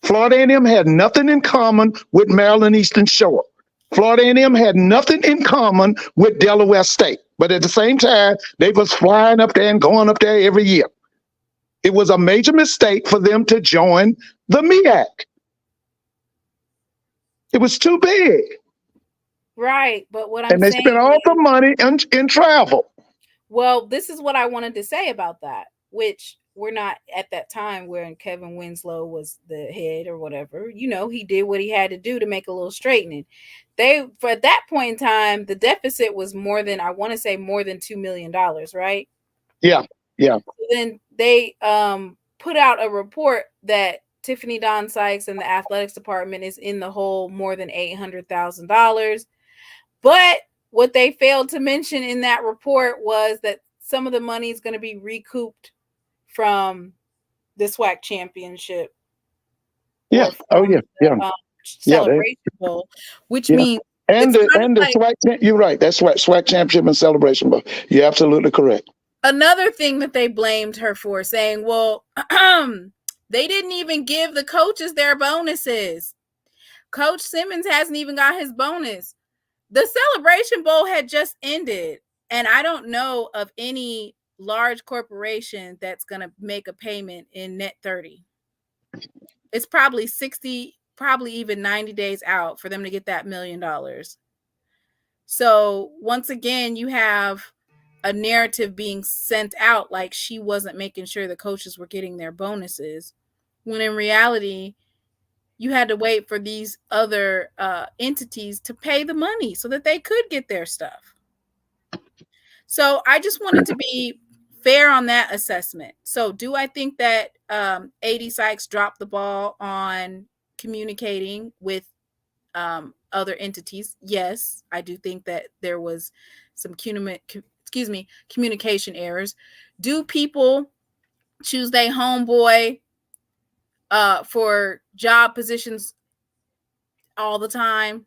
Florida A&M had nothing in common with Maryland Eastern Shore. Florida A&M had nothing in common with Delaware State. But at the same time, they was flying up there and going up there every year. It was a major mistake for them to join the MEAC. It was too big. Right, but what I'm saying, and they spent all the money in travel. Well, this is what I wanted to say about that, which we're not at that time where Kevin Winslow was the head or whatever. He did what he had to do to make a little straightening. For at that point in time, the deficit was more than $2 million, right? Yeah. So then they put out a report that Tiffany Don Sykes and the athletics department is in the hole more than $800,000. But what they failed to mention in that report was that some of the money is going to be recouped from the SWAC championship. Yeah. Celebration Bowl, which means and the SWAC. You're right. That's SWAC championship and Celebration Bowl. You're absolutely correct. Another thing that they blamed her for, saying, well, they didn't even give the coaches their bonuses. Coach Simmons hasn't even got his bonus. The Celebration Bowl had just ended, and I don't know of any large corporation that's going to make a payment in net 30. It's probably 60, probably even 90 days out for them to get that $1 million. So once again, you have a narrative being sent out like she wasn't making sure the coaches were getting their bonuses, when in reality, you had to wait for these other entities to pay the money so that they could get their stuff. So I just wanted to be fair on that assessment. So do I think that AD Sykes dropped the ball on communicating with other entities? Yes, I do think that there was some communication errors. Do people choose their homeboy for job positions all the time,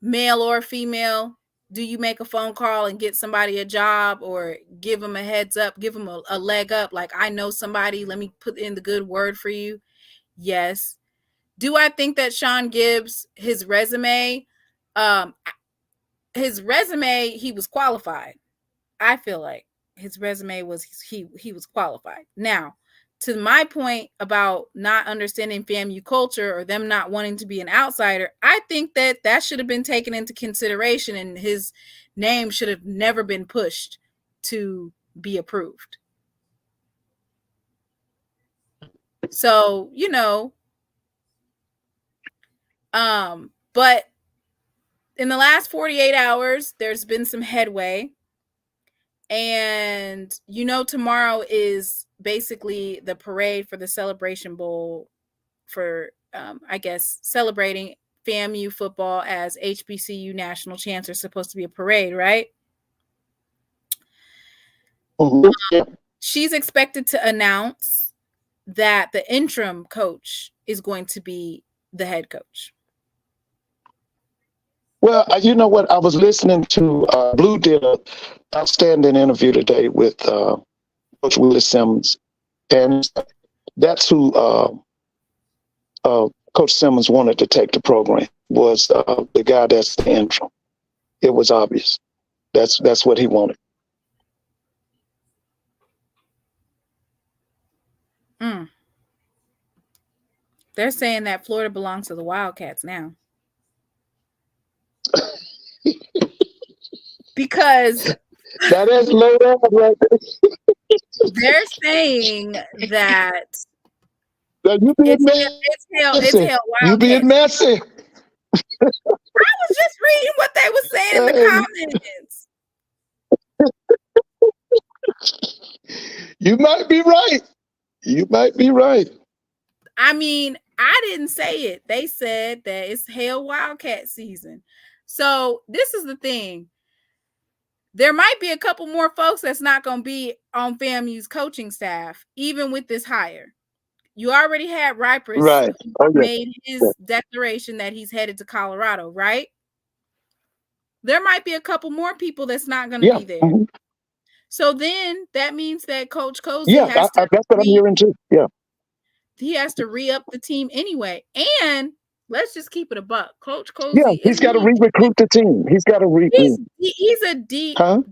male or female? Do you make a phone call and get somebody a job, or give them a heads up, give them a leg up? Like, I know somebody, let me put in the good word for you. Yes. Do I think that Sean Gibbs, his resume, he was qualified. I feel like his resume was he was qualified. Now, to my point about not understanding FAMU culture or them not wanting to be an outsider, I think that should have been taken into consideration, and his name should have never been pushed to be approved. So, but in the last 48 hours, there's been some headway. And tomorrow is basically the parade for the Celebration Bowl for, I guess, celebrating FAMU football as HBCU national champs. Are supposed to be a parade, right? Mm-hmm. She's expected to announce that the interim coach is going to be the head coach. Well, you know what? I was listening to Blue did an outstanding interview today with Coach Willis Simmons, and that's who Coach Simmons wanted to take the program, was the guy that's the interim. It was obvious. That's what he wanted. They're saying that Florida belongs to the Wildcats now. Because that is low down right there. They're saying that you being it's hell you being messy. I was just reading what they were saying in the comments. You might be right. You might be right. I mean, I didn't say it. They said that it's hell Wildcat season. So this is the thing. There might be a couple more folks that's not going to be on FAMU's coaching staff, even with this hire. You already had Ripers made his declaration that he's headed to Colorado, right? There might be a couple more people that's not going to be there. Mm-hmm. So then that means that Coach Cozy has to. That's what I'm hearing too. Yeah. He has to re-up the team anyway. And let's just keep it a buck. Coach Cozy. Yeah, he's got to re-recruit the team. He's got to He's a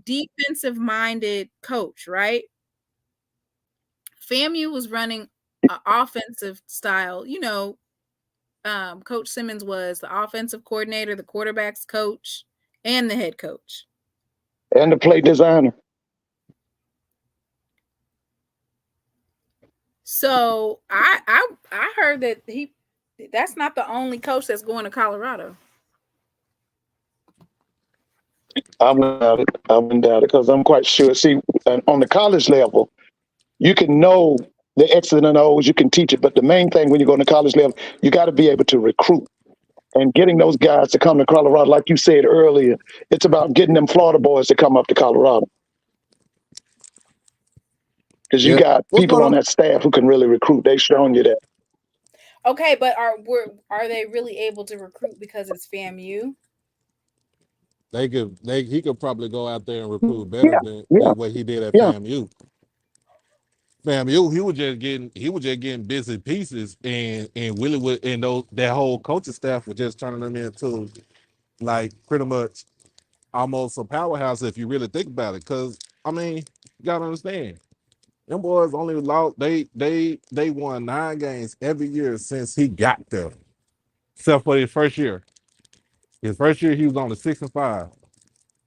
defensive-minded coach, right? FAMU was running an offensive style. Coach Simmons was the offensive coordinator, the quarterback's coach, and the head coach. And the play designer. So I heard that that's not the only coach that's going to Colorado. I wouldn't doubt it because I'm quite sure. See, on the college level, you can know the X's and O's, you can teach it, but the main thing when you go to college level, you got to be able to recruit. And getting those guys to come to Colorado, like you said earlier, it's about getting them Florida boys to come up to Colorado. Because you got people on that staff who can really recruit. They've shown you that. Okay, but are they really able to recruit because it's FAMU? He could probably go out there and recruit better than what he did at FAMU. FAMU, he was just getting bits and pieces, and Willie that whole coaching staff was just turning them into like pretty much almost a powerhouse if you really think about it. Because I mean, you gotta understand, them boys only lost. They won 9 games every year since he got there, except for his first year. His first year he was only 6-5.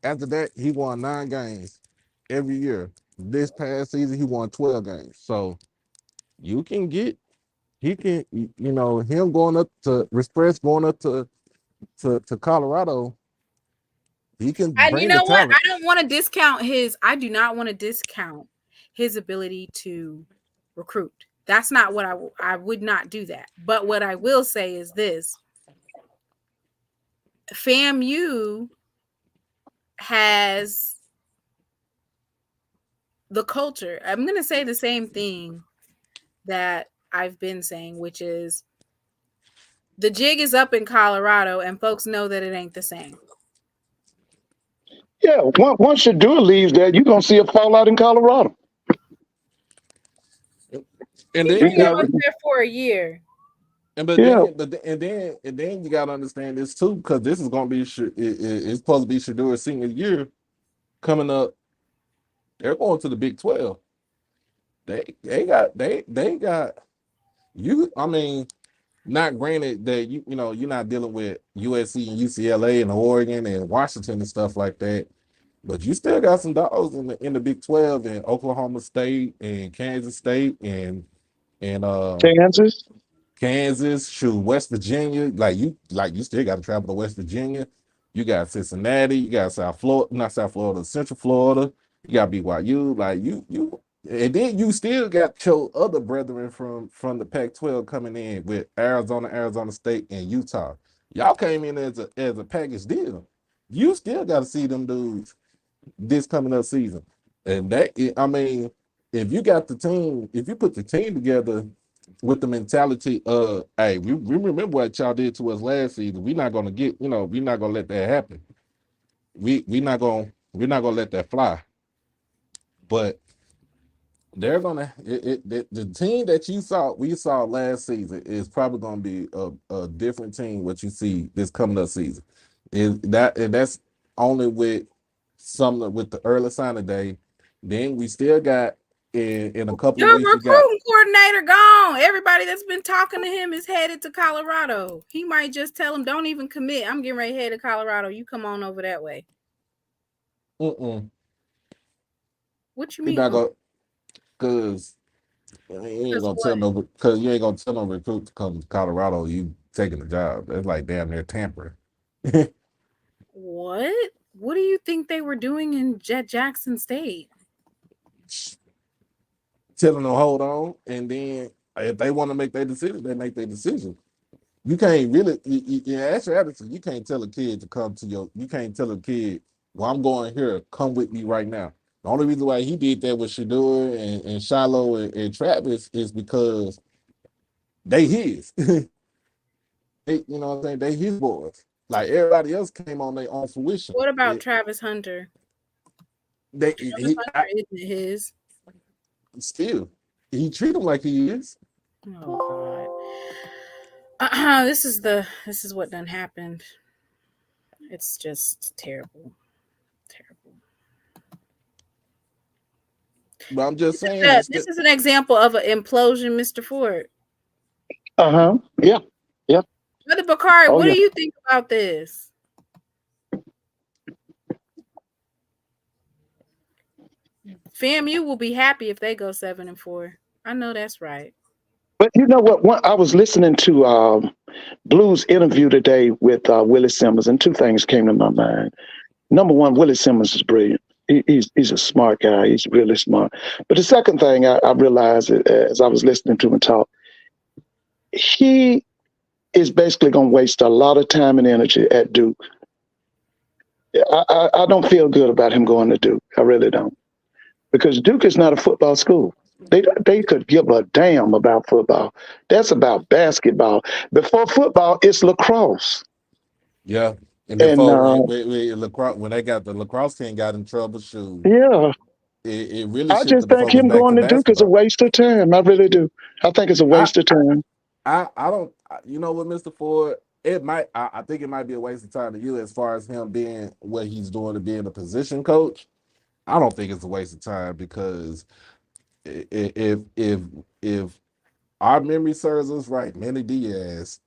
After that, he won 9 games every year. This past season, he won 12 games. So him going up to Express, going up to Colorado, he can bring the talent. I don't want to discount I do not want to discount his ability to recruit. That's not what I would not do that. But what I will say is this. FAMU has the culture. I'm going to say the same thing that I've been saying, which is the jig is up in Colorado and folks know that it ain't the same. Yeah, once Shadua leaves there, you're gonna see a fallout in Colorado. And He's then been you got, there for a year. and Yeah. then you got to understand this too, because this is going to be it's supposed to be Shadure's senior year coming up. They're going to the Big 12. They got you. I mean, not granted that you know you're not dealing with USC and UCLA and Oregon and Washington and stuff like that, but you still got some dogs in the Big 12 and Oklahoma State and Kansas State and Kansas. Kansas, shoot, West Virginia. Like you still got to travel to West Virginia. You got Cincinnati. You got South Florida, not South Florida, Central Florida. You got BYU. Like you, and then you still got your other brethren from the Pac-12 coming in with Arizona, Arizona State, and Utah. Y'all came in as a package deal. You still got to see them dudes this coming up season, and I mean, if you got the team, if you put the team together with the mentality of, hey, we remember what y'all did to us last season. We're not gonna we're not gonna let that happen. We're not gonna let that fly. But they're gonna the team that we saw last season is probably gonna be a different team what you see this coming up season. That's only with some with the early signing day. Then we still got in a couple of Your weeks you got recruiting coordinator gone. Everybody that's been talking to him is headed to Colorado. He might just tell him, don't even commit. I'm getting ready to head to Colorado. You come on over that way. What you You're mean? not gonna, because you ain't gonna tell no, because you ain't gonna tell no recruit to come to Colorado. You taking the job. That's like damn near tampering. What? What do you think they were doing in Jackson State? Telling them hold on, and then if they want to make their decision, they make their decision. You can't really, in actuality, you can't tell a kid to come to your. You can't tell a kid, "Well, I'm going here. Come with me right now." The only reason why he did that with Shador and Shiloh and Travis is because they his. You know what I'm saying? They his boys. Like everybody else came on their own fruition. What about Travis Hunter? Travis Hunter isn't his. Still, he treat him like he is. Oh God. This is what done happened. It's just terrible. Terrible. But I'm just saying this is an example of an implosion, Mr. Ford. Yeah. Yeah. Brother Bakari, what do you think about this? FAMU will be happy if they go 7-4. I know that's right. But you know what? I was listening to Blue's interview today with Willie Simmons, and two things came to my mind. Number one, Willie Simmons is brilliant. He's a smart guy. He's really smart. But the second thing I realized as I was listening to him talk, he is basically going to waste a lot of time and energy at Duke. I don't feel good about him going to Duke. I really don't. Because Duke is not a football school. They could give a damn about football. That's about basketball. Before football, it's lacrosse. Yeah. And before lacrosse, when they got the lacrosse team got in trouble, shoot. Yeah. It really I shifted just the think focus him back going to to Duke is a waste of time. I really do. I think it's a waste of time. I don't, you know what, Mr. Ford, I think it might be a waste of time to you as far as him being what he's doing to being a position coach. I don't think it's a waste of time because if our memory serves us right, Manny Diaz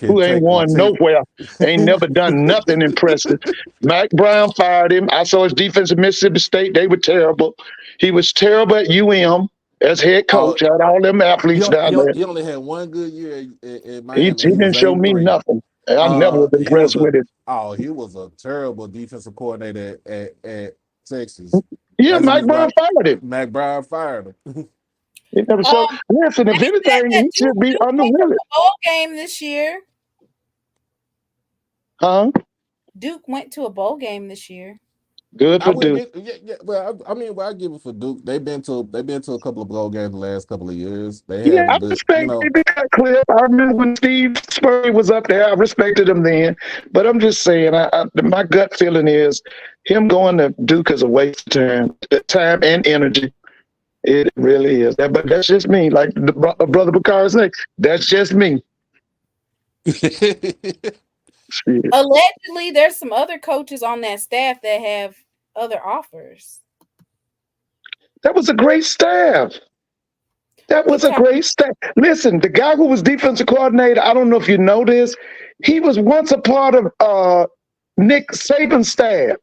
Who ain't won nowhere, ain't never done nothing impressive. Mike Brown fired him. I saw his defense at Mississippi State. They were terrible. He was terrible at UM as head coach. Had all them athletes down there. He only had one good year at He Miami. didn't show me nothing. I never was impressed with it. He was a terrible defensive coordinator at Texas. Yeah, Mike Brown fired him. Mike Brown fired him. He never showed. Listen, if anything, he should be under Willie. Bowl game this year. Huh? Duke went to a bowl game this year. Good I for will Duke. get yeah. Well, I give it for Duke. They've been to a couple of bowl games the last couple of years. They Yeah, have I good, respect that clip. I remember when Steve Spurrier was up there. I respected him then. But I'm just saying, my gut feeling is him going to Duke is a waste of time and energy. It really is. But that's just me. Like Brother Bakar said, that's just me. Shit. Allegedly, there's some other coaches on that staff that have other offers. That was a great staff. That We was a talk. great staff. Listen, the guy who was defensive coordinator, I don't know if you know this, he was once a part of Nick Saban's staff.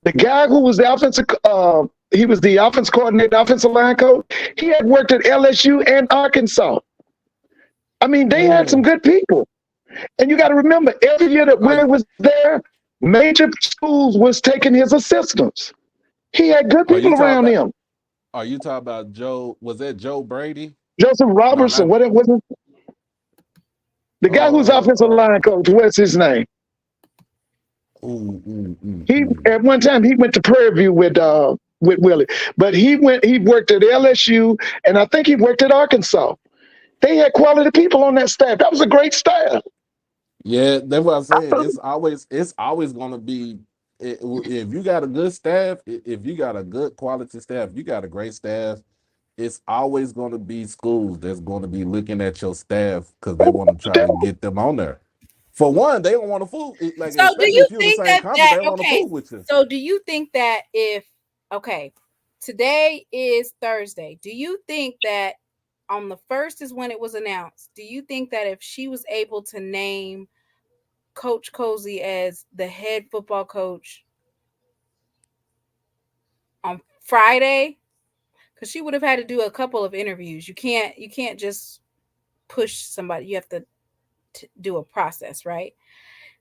The guy who was the he was the offense coordinator, offensive line coach. He had worked at LSU and Arkansas. I mean, they had some good people. And you got to remember, every year that Are Willie was there, major schools was taking his assistants. He had good are you people talking around about? him. Are you talking about Joe? Was that Joe Brady? Joseph No, Robertson, not. what it was the guy who's offensive Uh, line coach? What's his name? ooh, ooh, ooh, He ooh. at one time he went to Prairie View with Willie, but he worked at LSU and I think he worked at Arkansas. They had quality people on that staff. That was a great staff. Yeah, that's what I'm saying. It's always going to be if you got a good staff, if you got a good quality staff, you got a great staff. It's always going to be schools that's going to be looking at your staff because they want to try and get them on there. For one, they don't want to fool. Like So do especially you if you're the think same conference, they don't want to okay? fool with you. So do you think that if okay, today is Thursday. Do you think that on the first is when it was announced? Do you think that if she was able to name Coach Cozy as the head football coach on Friday, because she would have had to do a couple of interviews. You can't just push somebody. You have to do a process, right?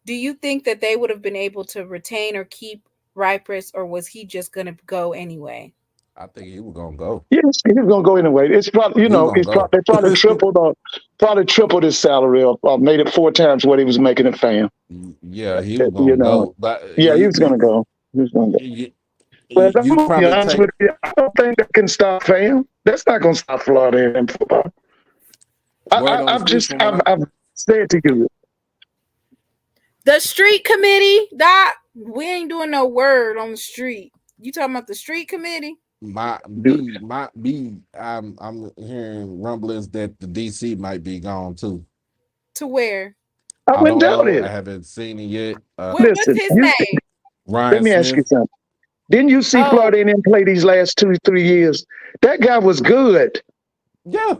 Do you think that they would have been able to retain or keep Rypers, or was he just going to go anyway? I think he was gonna go. Yes, he's gonna go anyway. It's probably He was gonna go. they probably tripled his salary or made it 4 times what he was making at FAM. Yeah, he was You gonna know, go. But yeah, he was gonna go. He was gonna go. you, But I'm you gonna be probably honest take with you. I don't think that can stop FAM. That's not gonna stop Florida in football. word on the street from what I've said to you. The street committee, Doc, we ain't doing no word on the street. You talking about the street committee? Dude, I'm hearing rumblings that the DC might be gone too. To where? I I wouldn't don't doubt know. I it. haven't seen it yet. What's Listen, his name? let Ryan me ask you Smith. something. Didn't you see Oh, Florida A&M play these last 2, 3 years? That guy was good. Yeah,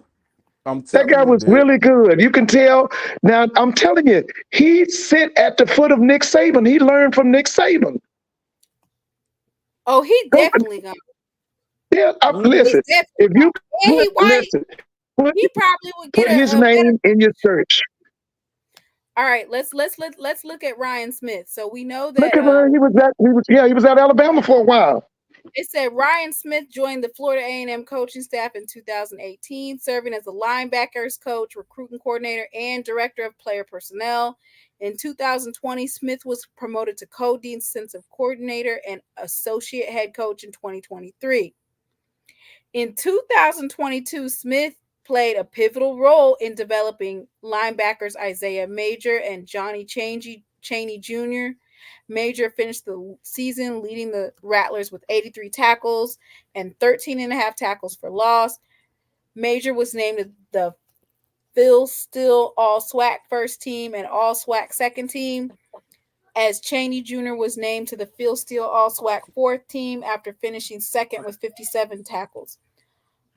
I'm That telling guy you was that. really good. You can tell. Now, I'm telling you, he sit at the foot of Nick Saban. He learned from Nick Saban. oh, he Don't, definitely gonna. yeah, Mhm. He's listen, definitely if you gonna. And he white. listen, put, He probably would get put his a better. name in your search. All right, let's look at Ryan Smith. So we know Look that at where he was at Alabama for a while. it said Ryan Smith joined the Florida A&M coaching staff in 2018, serving as the linebackers coach, recruiting coordinator, and director of player personnel. In 2020, Smith was promoted to co-defensive coordinator and associate head coach in 2023. In 2022, Smith played a pivotal role in developing linebackers Isaiah Major and Johnny Chaney Jr. Major finished the season leading the Rattlers with 83 tackles and 13 and a half tackles for loss. Major was named the Phil Steele All SWAC first team and All SWAC second team, as Chaney Jr. was named to the Phil Steele All SWAC fourth team after finishing second with 57 tackles.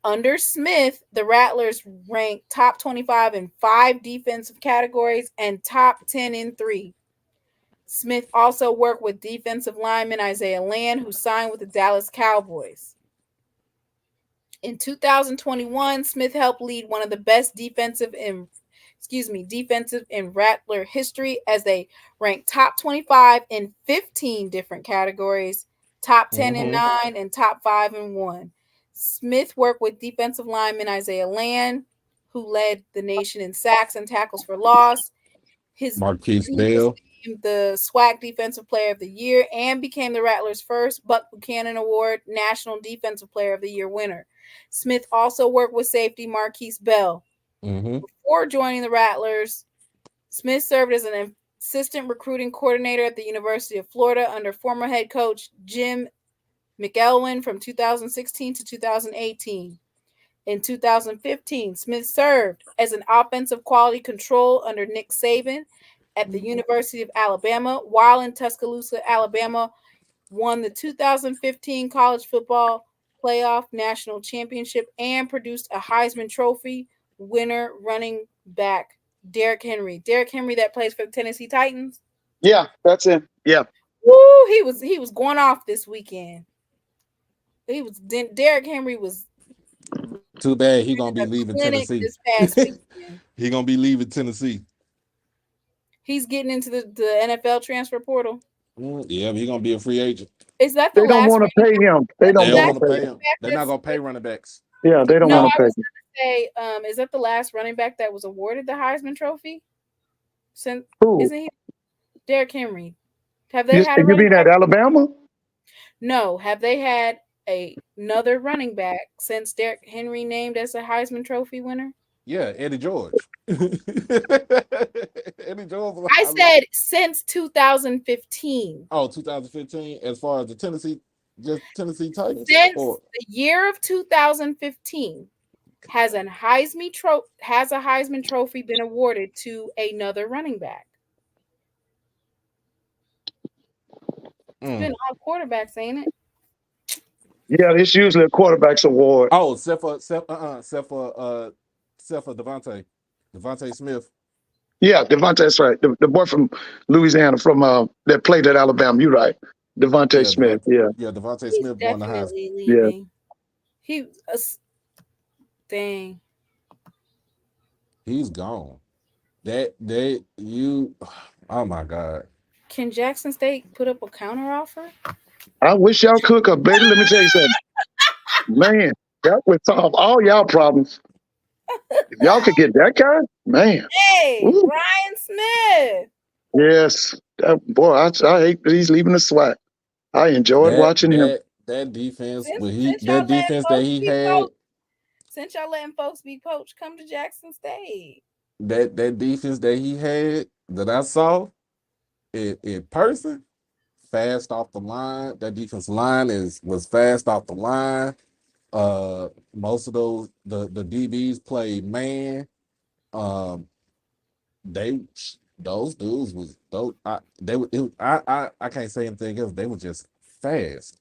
Under Smith, the Rattlers ranked top 25 in 5 defensive categories and top 10 in 3. Smith also worked with defensive lineman Isaiah Land, who signed with the Dallas Cowboys. In 2021, Smith helped lead one of the best defensive in Rattler history, as they ranked top 25 in 15 different categories, top 10 in Mm-hmm. 9, and top 5 in 1. Smith worked with defensive lineman Isaiah Land, who led the nation in sacks and tackles for loss. His Marquise he was Bell. named the SWAC Defensive Player of the Year and became the Rattlers' first Buck Buchanan Award National Defensive Player of the Year winner. Smith also worked with safety Marquise Bell. Mm-hmm. Before joining the Rattlers, Smith served as an assistant recruiting coordinator at the University of Florida under former head coach Jim McElwain from 2016 to 2018. In 2015, Smith served as an offensive quality control under Nick Saban at the University of Alabama, while in Tuscaloosa, Alabama, won the 2015 college football playoff national championship and produced a Heisman Trophy winner running back Derrick Henry. Derrick Henry that plays for the Tennessee Titans. Yeah, that's it. Yeah. Woo, he was going off this weekend. Derrick Henry was Too bad he gonna be in a leaving clinic Tennessee. this past weekend. He gonna be leaving Tennessee. He's getting into the NFL transfer portal. Yeah, he gonna be a free agent. Is that the They don't last? want to pay him. They They don't don't want want to to pay pay him. him. They're not gonna pay running backs. Yeah, they don't No, want to I pay was him. gonna say, is that the last running back that was awarded the Heisman Trophy? Since Who? isn't he Derrick Henry? Have they had a You running mean at back? Alabama? No, have they had another running back since Derrick Henry named as a Heisman Trophy winner? Yeah, Eddie George. Eddie George. I said since 2015. Oh, 2015. As far as the Tennessee Titans. Since Or the year of 2015, has a Heisman Trophy been awarded to another running back? It's been all quarterbacks, ain't it? Yeah, it's usually a quarterback's award. Oh, except for Devontae Smith. Yeah, Devontae's right. The boy from Louisiana that played at Alabama. You're right. Devontae Smith. Yeah. Devontae He's Smith won the Heisman. definitely leaving. He dang. He's gone. Oh my God. Can Jackson State put up a counteroffer? I wish y'all could, baby. Let me tell you something. Man, that would solve all y'all problems. If y'all could get that guy, man. Hey, Ooh. Ryan Smith. Yes. Boy, I hate that he's leaving the SWAT. I enjoyed watching him. That defense, Since y'all letting folks be poached, come to Jackson State. That defense that he had that I saw in person, fast off the line. That defense line was fast off the line. Most of those the DBs played man. Those dudes was those I can't say anything else. They were just fast.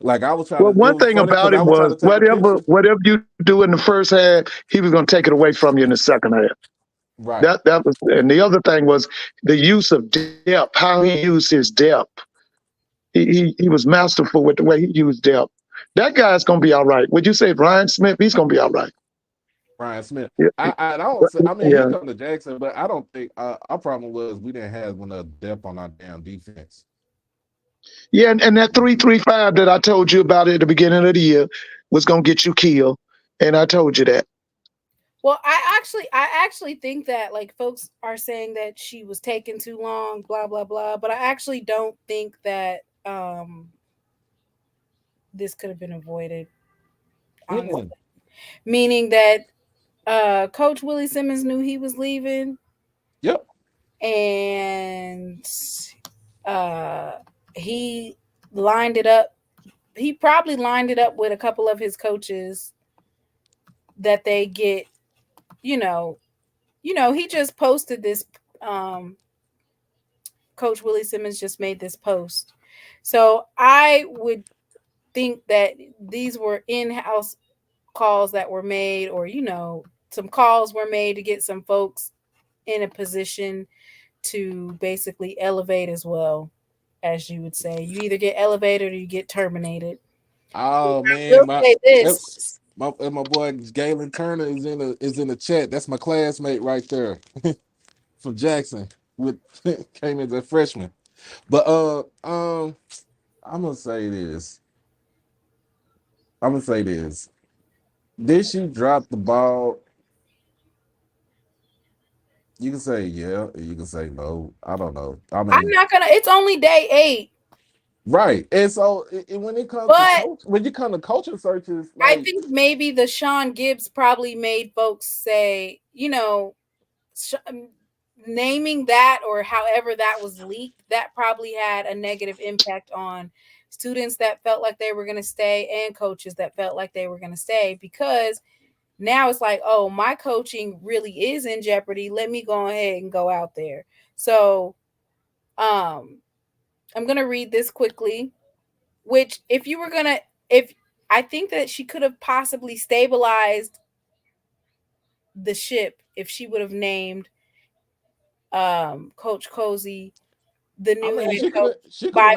Like I was trying Well, to. one thing about it was whatever you do in the first half, he was going to take it away from you in the second half. Right. That was, and the other thing was the use of depth. How he used his depth. He was masterful with the way he used depth. That guy's going to be all right. Would you say Ryan Smith? He's going to be all right. Ryan Smith. Yeah. I don't say, I mean, Yeah. he come to Jackson, but I don't think our problem was we didn't have enough depth on our damn defense. Yeah, and that 3-3-5 that I told you about at the beginning of the year was going to get you killed, and I told you that. Well, I actually think that like folks are saying that she was taking too long, blah blah blah, but I actually don't think that this could have been avoided. Honestly. Meaning that Coach Willie Simmons knew he was leaving. Yep. And he lined it up. He probably lined it up with a couple of his coaches that they get, he just posted this. Coach Willie Simmons just made this post. So I would think that these were in-house calls that were made, or, some calls were made to get some folks in a position to basically elevate as well, as you would say. You either get elevated or you get terminated. Oh man, my boy Galen Turner is in the chat. That's my classmate right there from Jackson. Came as a freshman. But I'm gonna say this. Did she drop the ball? You can say yeah, or you can say no. I don't know. I I'm mean, not gonna. It's only day 8, right. And so when it comes to but coach, when you come to coaching searches, I like think maybe the Sean Gibbs probably made folks say, naming that or however that was leaked, that probably had a negative impact on students that felt like they were going to stay and coaches that felt like they were going to stay, because now it's like, oh, my coaching really is in jeopardy. Let me go ahead and go out there. So I'm going to read this quickly, which if I think that she could have possibly stabilized the ship if she would have named Coach Cozy the I new mean, head coach by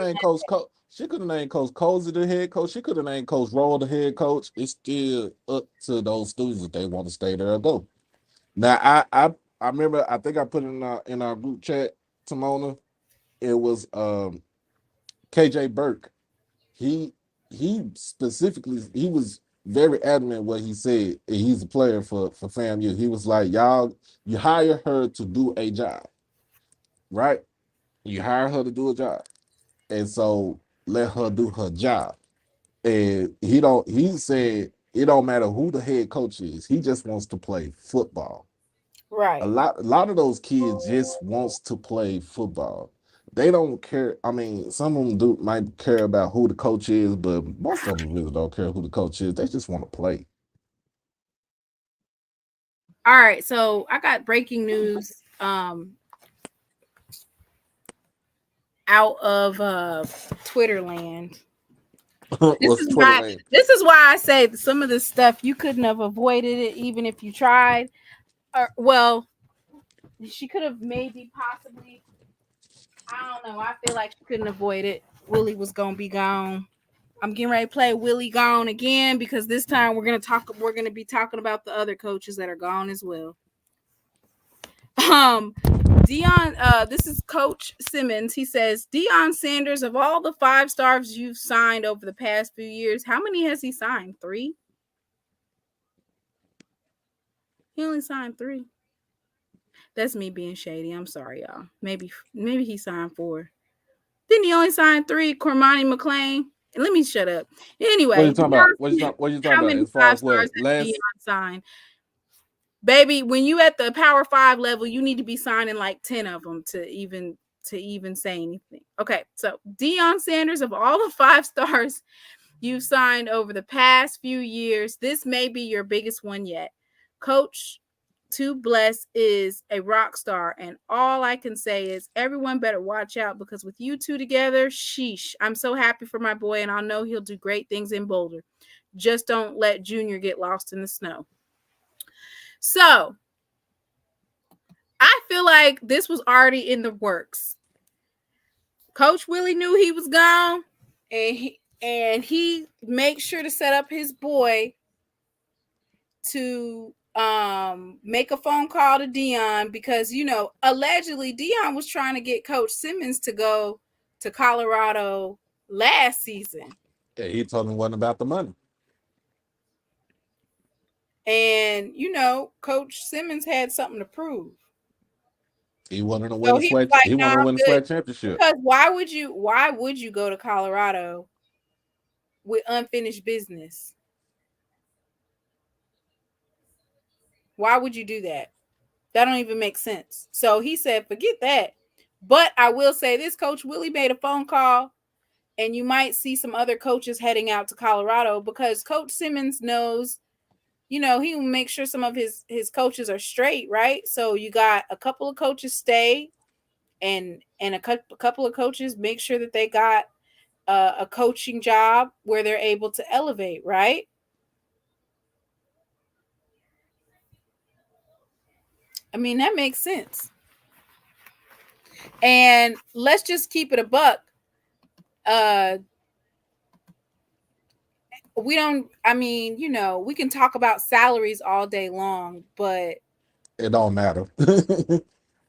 She could have named Coach Cozy the head coach. She could have named Coach Roll the head coach. It's still up to those students if they want to stay there or go. Now, I remember. I think I put in our group chat, Timona. It was KJ Burke. He specifically he was very adamant what he said. And he's a player for FAMU. He was like, y'all, you hire her to do a job, right? You hire her to do a job, and so let her do her job. And he said it don't matter who the head coach is, he just wants to play football. right. A lot of those kids just wants to play football. They don't care. I mean, some of them do might care about who the coach is, but most of them really don't care who the coach is. They just want to play. All right, so I got breaking news out of Twitter land. This What's is Twitter why name? this is why I say some of this stuff you couldn't have avoided it even if you tried. Or, well, she could have maybe possibly. I don't know. I feel like she couldn't avoid it. Willie was gonna be gone. I'm getting ready to play Willie gone again because this time we're gonna be talking about the other coaches that are gone as well. Um Dion, this is Coach Simmons. He says, Deion Sanders, of all the 5 stars you've signed over the past few years, how many has he signed? 3? He only signed 3. That's me being shady. I'm sorry, y'all. Maybe he signed 4. Didn't he only sign 3? Cormani McClain. And let me shut up. What are Anyway, you talking about? Deion, What are you talking how about? many As far 5 as stars what has Deion last? signed? Baby, when you at the Power 5 level, you need to be signing like 10 of them to even say anything. Okay, so Deion Sanders, of all the 5 stars you've signed over the past few years, this may be your biggest one yet. Coach to Bless is a rock star, and all I can say is everyone better watch out because with you two together, sheesh, I'm so happy for my boy, and I know he'll do great things in Boulder. Just don't let Junior get lost in the snow. So I feel like this was already in the works. Coach Willie knew he was gone, and he made sure to set up his boy to make a phone call to Dion because allegedly Dion was trying to get Coach Simmons to go to Colorado last season. Yeah, he told me wasn't about the money. And Coach Simmons had something to prove. He wanted to win So a he was sweat. like, He "No, wanted to I'm win a good." sweat championship. Because why would you go to Colorado with unfinished business? Why would you do that? That don't even make sense. So he said, forget that. But I will say this, Coach Willie made a phone call, and you might see some other coaches heading out to Colorado because Coach Simmons knows, he will make sure some of his coaches are straight, right? So you got a couple of coaches stay, and a couple of coaches make sure that they got a coaching job where they're able to elevate, right? I mean, that makes sense. And let's just keep it a buck. Uh, we don't, I mean, we can talk about salaries all day long, but It don't matter. what?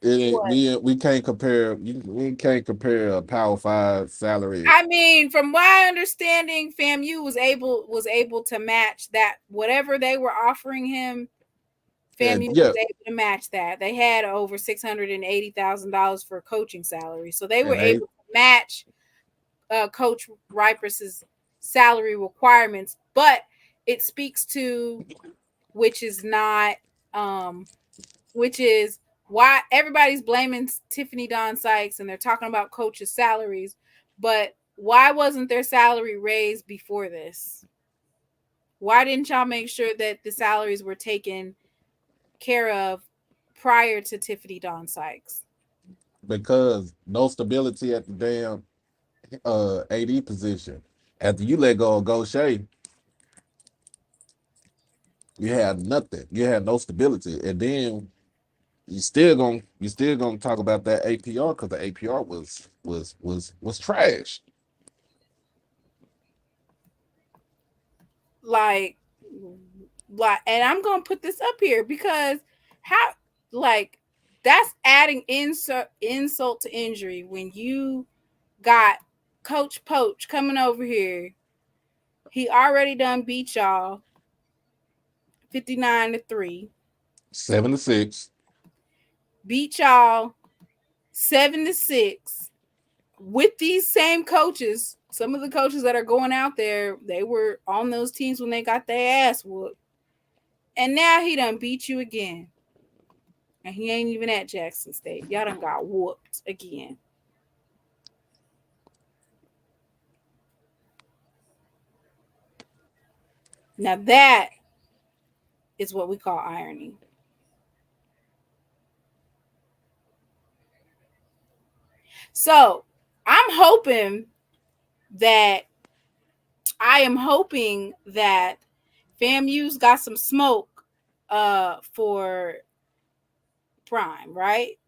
We can't compare. We can't compare a Power Five salary. I mean, from my understanding, FAMU was able to match that whatever they were offering him. FAMU yeah, was able to match that. They had over $680,000 for coaching salary, so they were and they able to match Coach Riper's salary requirements. But it speaks to which is not, which is why everybody's blaming Tiffany Don Sykes and they're talking about coaches' salaries, but why wasn't their salary raised before this? Why didn't y'all make sure that the salaries were taken care of prior to Tiffany Don Sykes? because no stability at the damn AD position. After you let go of Gaucher, you had nothing. You had no stability, and then you still gonna talk about that APR because the APR was trash. Like, and I'm gonna put this up here because how, like, that's adding insult to injury when you got Coach Poach coming over here. He already done beat y'all 59-3. 7-6. Beat y'all 7-6 with these same coaches. Some of the coaches that are going out there, they were on those teams when they got their ass whooped. And now he done beat you again. And he ain't even at Jackson State. Y'all done got whooped again. Now that is what we call irony. So I am hoping that FAMU's got some smoke for Prime, right?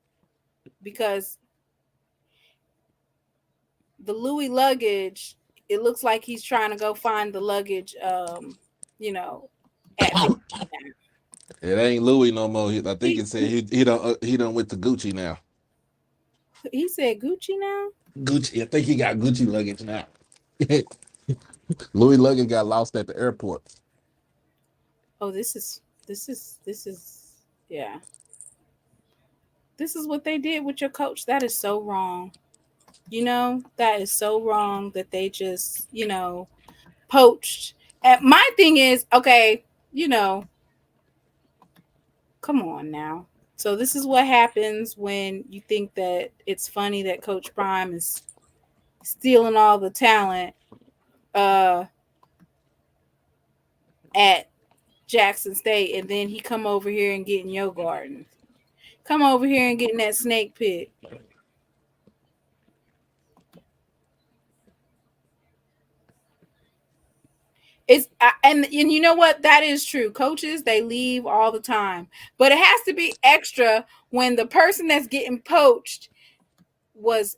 Because the Louis luggage, it looks like he's trying to go find the luggage at FAMU. It ain't Louis no more. I think it said he done with the Gucci now. He said Gucci now? Gucci. I think he got Gucci luggage now. Louis luggage got lost at the airport. Oh, this is yeah. This is what they did with your coach. That is so wrong. That is so wrong that they just, poached. And my thing is, okay, come on now. So this is what happens when you think that it's funny that Coach Prime is stealing all the talent at Jackson State, and then he come over here and get in your garden. Come over here and get in that snake pit. And you know what? That is true. Coaches, they leave all the time, but it has to be extra when the person that's getting poached was.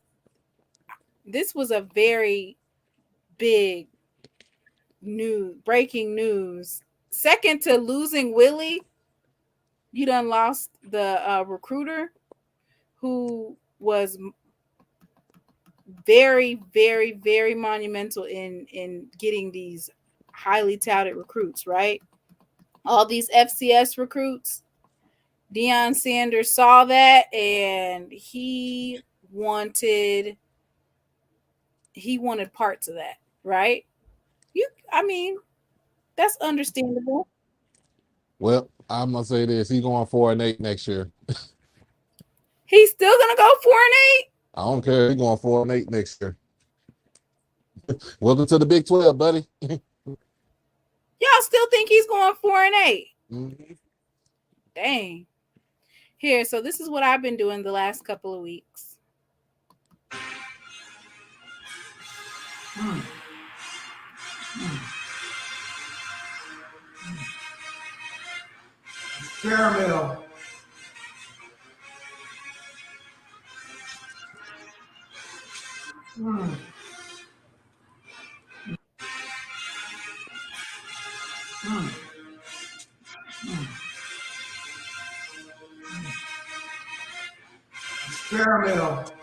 This was a very big breaking news. Second to losing Willie, you done lost the recruiter who was very, very, very monumental in getting these highly touted recruits, right? All these FCS recruits. Deion Sanders saw that and he wanted parts of that, right? I mean, that's understandable. Well, I'm gonna say this: he's going 4-8 next year. He's still gonna go 4-8. I don't care. He's going 4-8 next year. Welcome to the Big 12, buddy. Y'all still think he's going 4-8? Mm-hmm. Dang. Here, so this is what I've been doing the last couple of weeks. Caramel. Caramel.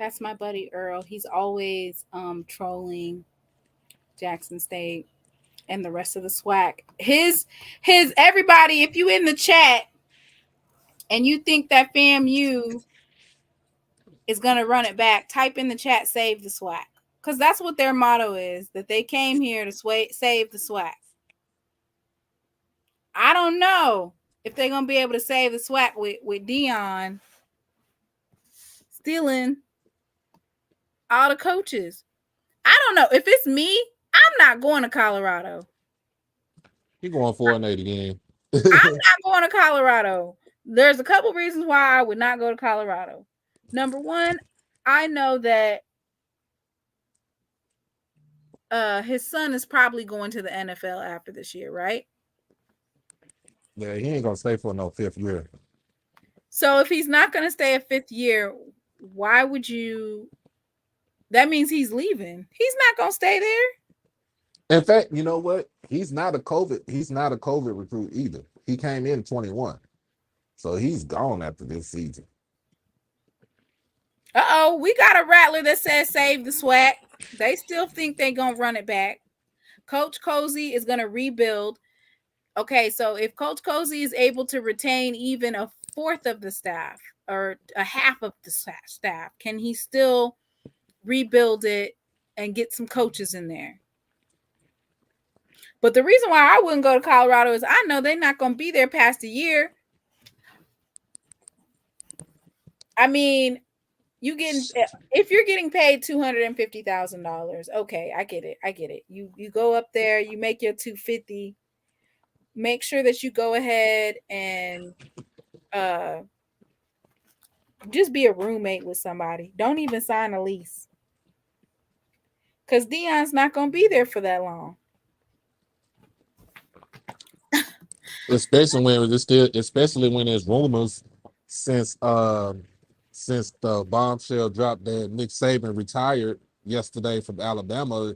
That's my buddy Earl. He's always trolling Jackson State and the rest of the SWAC. His everybody, if you in the chat and you think that FAMU is gonna run it back, type in the chat save the SWAC. Because that's what their motto is, that they came here to save the SWAC. I don't know if they're gonna be able to save the SWAC with Dion stealing all the coaches. I don't know. If it's me, I'm not going to Colorado. He going 4-8 again. I'm not going to Colorado. There's a couple reasons why I would not go to Colorado. Number one, I know that his son is probably going to the NFL after this year, right? Yeah, he ain't gonna stay for no 5th year. So if he's not going to stay a 5th year, why would you? That means he's leaving. He's not going to stay there. In fact, you know what? He's not a COVID recruit either. He came in 21. So he's gone after this season. Uh-oh, we got a rattler that says save the SWAC. They still think they're going to run it back. Coach Cozy is going to rebuild. Okay, so if Coach Cozy is able to retain even a 1/4 of the staff or a half of the staff, can he still rebuild it and get some coaches in there? But the reason why I wouldn't go to Colorado is I know they're not going to be there past a year. I mean, if you're getting paid $250,000, okay, I get it. You go up there, you make your $250,000. Make sure that you go ahead and just be a roommate with somebody. Don't even sign a lease, because Dion's not going to be there for that long. Especially when there's rumors since the bombshell dropped that Nick Saban retired yesterday from Alabama,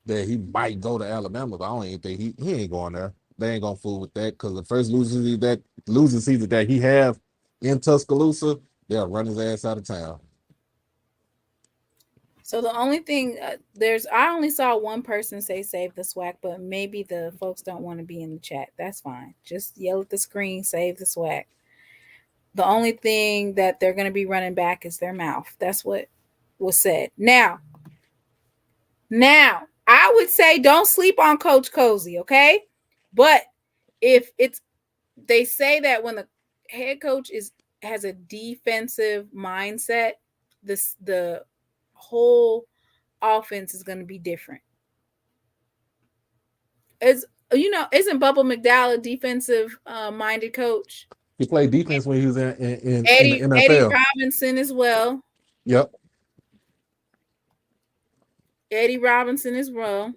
that he might go to Alabama. But I don't even think he ain't going there. They ain't gonna fool with that, because the first losing season that he have in Tuscaloosa, they'll run his ass out of town. So the only thing I only saw one person say save the SWAC, but maybe the folks don't want to be in the chat. That's fine. Just yell at the screen, save the SWAC. The only thing that they're going to be running back is their mouth. That's what was said. Now, I would say don't sleep on Coach Cozy, okay? But if they say that when the head coach has a defensive mindset, the whole offense is going to be different. Isn't Bubba McDowell a defensive minded coach? He played defense when he was in Eddie the NFL. Eddie Robinson as well. Yep. Eddie Robinson as well.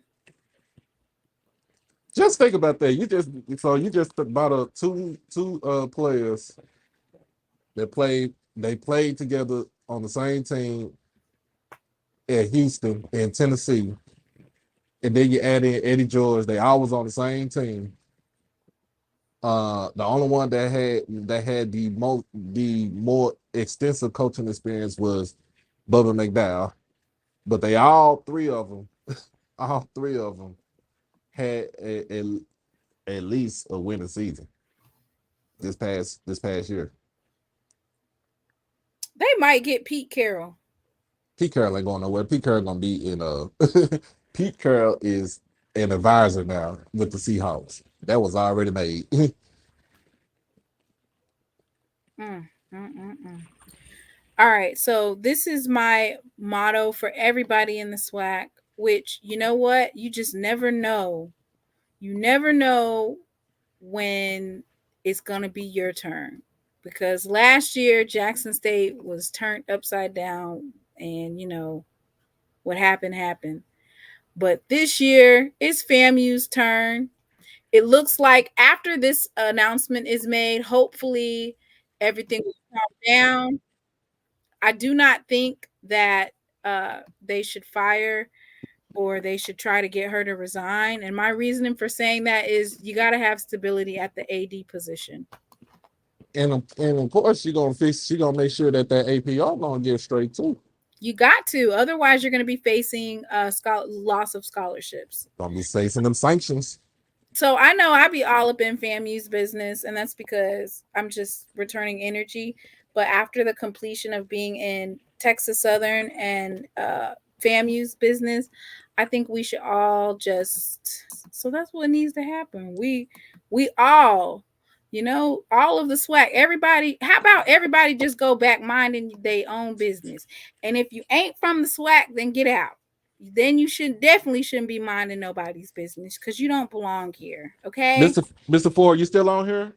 Just think about that. You just about two players that played together on the same team at Houston and Tennessee, and then you add in Eddie George. They all was on the same team. The only one that had the more extensive coaching experience was Bubba McDowell, but all three of them had at least a winning season this past year. They might get Pete Carroll. Pete Carroll ain't going nowhere. Pete Carroll gonna be in Pete Carroll is an advisor now with the Seahawks. That was already made. All right, so this is my motto for everybody in the SWAC, which, you know what? You just never know. You never know when it's going to be your turn. Because last year, Jackson State was turned upside down, and, what happened. But this year, it's FAMU's turn. It looks like after this announcement is made, hopefully everything will calm down. I do not think that they should fire or they should try to get her to resign. And my reasoning for saying that is you got to have stability at the AD position. And of course, she's gonna make sure that APR gonna get straight too. You got to. Otherwise, you're going to be facing loss of scholarships. Gonna be facing them sanctions. So I know I be all up in FAMU's business, and that's because I'm just returning energy. But after the completion of being in Texas Southern and FAMU's business, I think we should all just. So that's what needs to happen. We all, all of the SWAC, everybody. How about everybody just go back minding their own business? And if you ain't from the SWAC, then get out. Then you definitely shouldn't be minding nobody's business because you don't belong here. Okay, Mr. Ford, you still on here?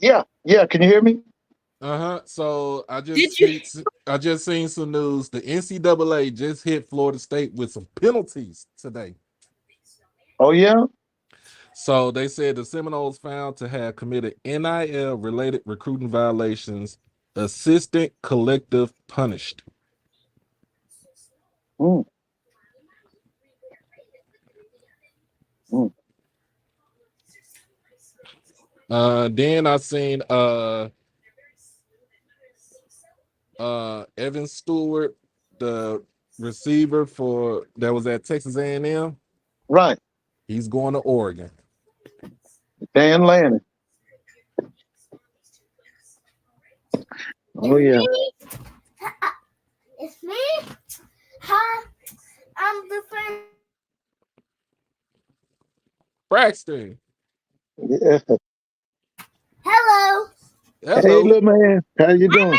Yeah. Can you hear me? So Did you? I just seen some news. The NCAA just hit Florida State with some penalties today. Oh yeah. So they said the Seminoles found to have committed NIL related recruiting violations, assistant collective punished. Mm. Then I seen Evan Stewart, the receiver that was at Texas A&M. Right. He's going to Oregon. Dan Lanning. Oh yeah. It's me. Hi, I'm the friend. Braxton. Yeah. Hello. Hello. Hey, little man. How you doing?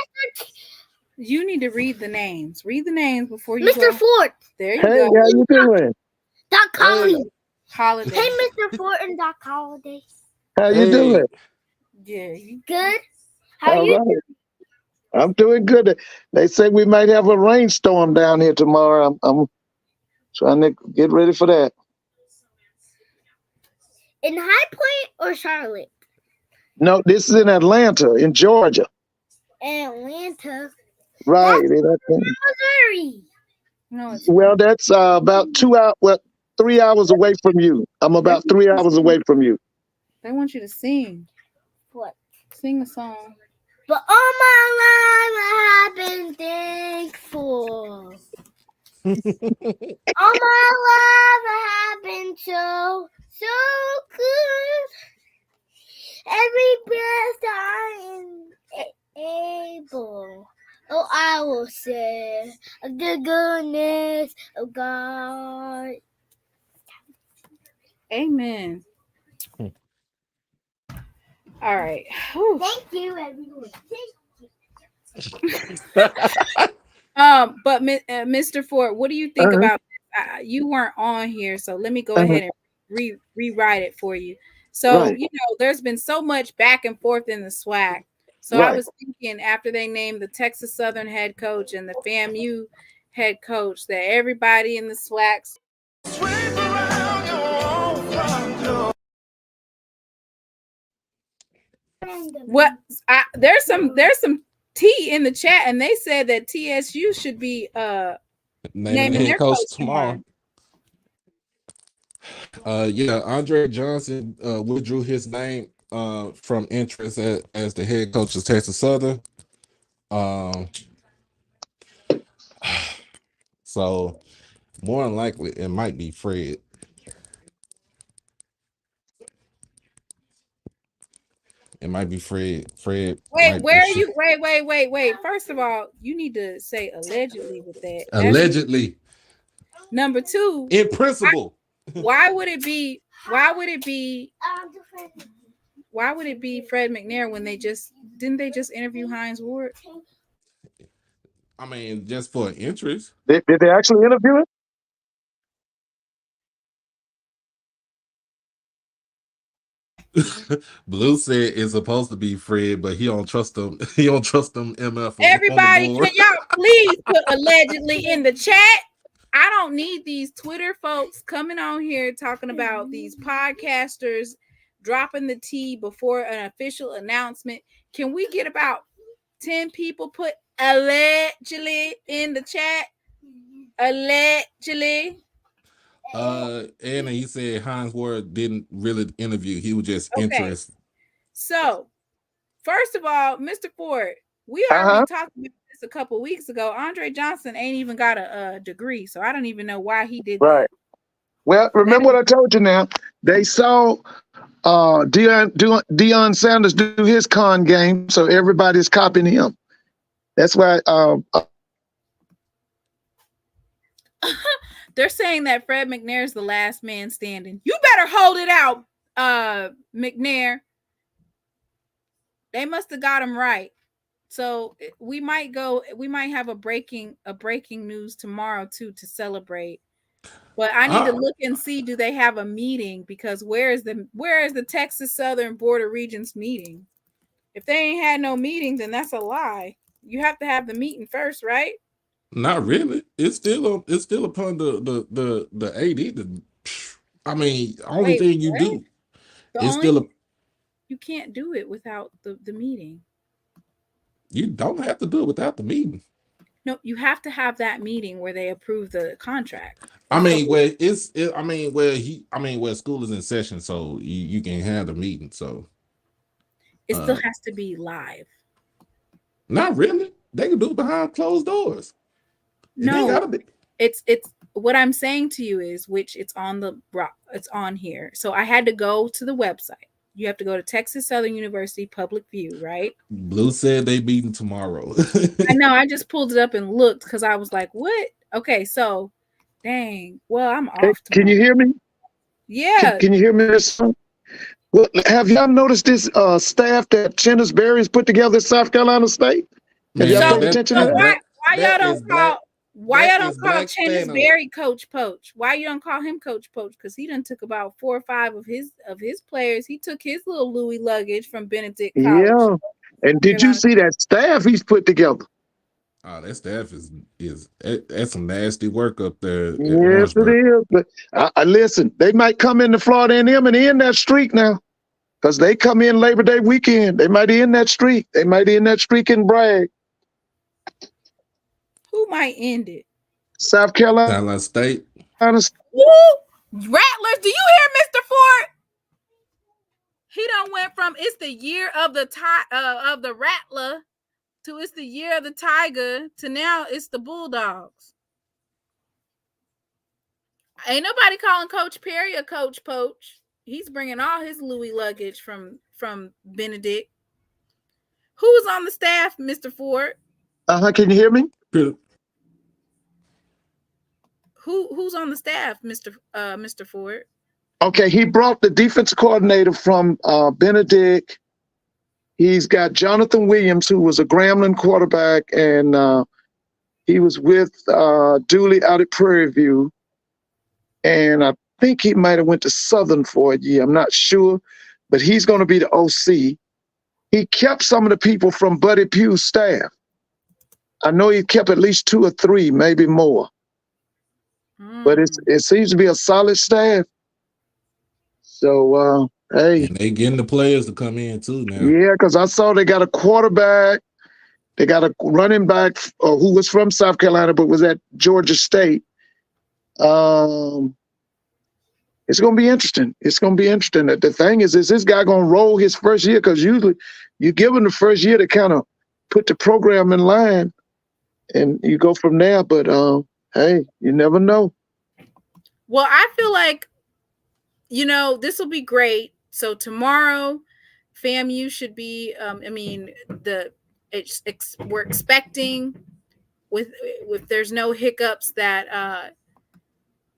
You need to read the names. Read the names before you Mr. go. Ford. There you Hey, go. how you doing? Doc Holiday. Holiday. Hey, Mr. Ford and Doc Holiday. How you doing? Yeah. You... Good. How All you? right. I'm doing good. They say we might have a rainstorm down here tomorrow. I'm trying to get ready for that. In High Point or Charlotte? No, this is in Atlanta, in Georgia. Atlanta. Right. Missouri. No, it's Well, that's about 2 hours. Well, 3 hours away from you. I'm about 3 hours away from you. They want you to sing. What? Sing a song. But all my life I have been thankful. All my life I have been so good. Every breath I am able. Oh, I will say the goodness of God. Amen. All right. Whew. Thank you, everyone. But Mr. Ford, what do you think about? You weren't on here, so let me go ahead and rewrite it for you. So Right. there's been so much back and forth in the SWAC. So I was thinking after they named the Texas Southern head coach and the FAMU head coach that everybody in the SWAC. What? There's some tea in the chat, and they said that TSU should be naming head their coach coach tomorrow. Yeah, Andre Johnson withdrew his name from interest as the head coach of Texas Southern. So more than likely it might be Fred. It might be Fred. Wait, where are you? Wait. First of all, you need to say allegedly with that. Allegedly. Number two, in principle. Why would it be Fred McNair when they didn't interview Hines Ward? I mean, just for interest. Did they actually interview him? Blue said it's supposed to be Fred, but he don't trust them. He don't trust them MF. Everybody, can y'all please put allegedly in the chat? I don't need these Twitter folks coming on here talking about these podcasters dropping the tea before an official announcement. Can we get about 10 people put allegedly in the chat? Allegedly. And he said Hines Ward didn't really interview. He was just interested. So, first of all, Mr. Ford, we already talked about this a couple weeks ago. Andre Johnson ain't even got a degree, so I don't even know why he did Right. that. Well, remember what I told you now. They saw Deion Sanders do his con game, so everybody's copying him. That's why They're saying that Fred McNair is the last man standing. You better hold it out, McNair. They must have got him right. So we might have a breaking news tomorrow too to celebrate. But I need to look and see, do they have a meeting? Because where is the Texas Southern Board of Regents meeting? If they ain't had no meeting, then that's a lie. You have to have the meeting first, right? Not really. It's still upon the AD. I mean, only Wait, thing you what? do The is only still you can't do it without the meeting. you don't have to do it without the meeting. No, you have to have that meeting where they approve the contract. I mean, where school is in session, so you can have the meeting. So it still has to be live. Not really. They can do it behind closed doors. No, gotta be. It's what I'm saying to you is, which it's on here. So I had to go to the website. You have to go to Texas Southern University Public View, right? Blue said they meeting tomorrow. I know. I just pulled it up and looked because I was like, "What?" Okay, so, dang. Well, I'm off tomorrow. Can you hear me? Yeah. Can you hear me? Well, have y'all noticed this staff that Chennis Berry's put together at South Carolina State? Have y'all paid attention to that? Why y'all don't call Chennis Spano. Berry Coach Poach? Why you don't call him Coach Poach? Because he done took about 4 or 5 of his players. He took his little Louis luggage from Benedict College. Yeah. And did you see that staff he's put together? Oh, that staff is that's some nasty work up there. Yes, it is. But listen, they might come into Florida A&M and end that streak now, because they come in Labor Day weekend. They might end that streak. They might end that streak and brag. Who might end it? South Carolina State. Woo! Rattlers, do you hear Mr. Ford? He done went from it's the year of the Rattler to it's the year of the Tiger to now it's the Bulldogs. Ain't nobody calling Coach Perry a Coach Poach. He's bringing all his Louis luggage from Benedict. Who's on the staff, Mr. Ford? Can you hear me? Who's on the staff, Mr. Ford? Okay, he brought the defensive coordinator from Benedict. He's got Jonathan Williams, who was a Grambling quarterback, and he was with Dooley out at Prairie View. And I think he might have went to Southern for a year. I'm not sure, but he's going to be the OC. He kept some of the people from Buddy Pugh's staff. I know he kept at least 2 or 3, maybe more. But it seems to be a solid staff. So, hey. And they getting the players to come in too now. Yeah, because I saw they got a quarterback. They got a running back who was from South Carolina but was at Georgia State. It's going to be interesting. It's going to be interesting. The thing is this guy going to roll his first year? Because usually you give him the first year to kind of put the program in line and you go from there. But, hey, you never know. Well, I feel like, this will be great. So tomorrow, FAMU should be, we're expecting with there's no hiccups that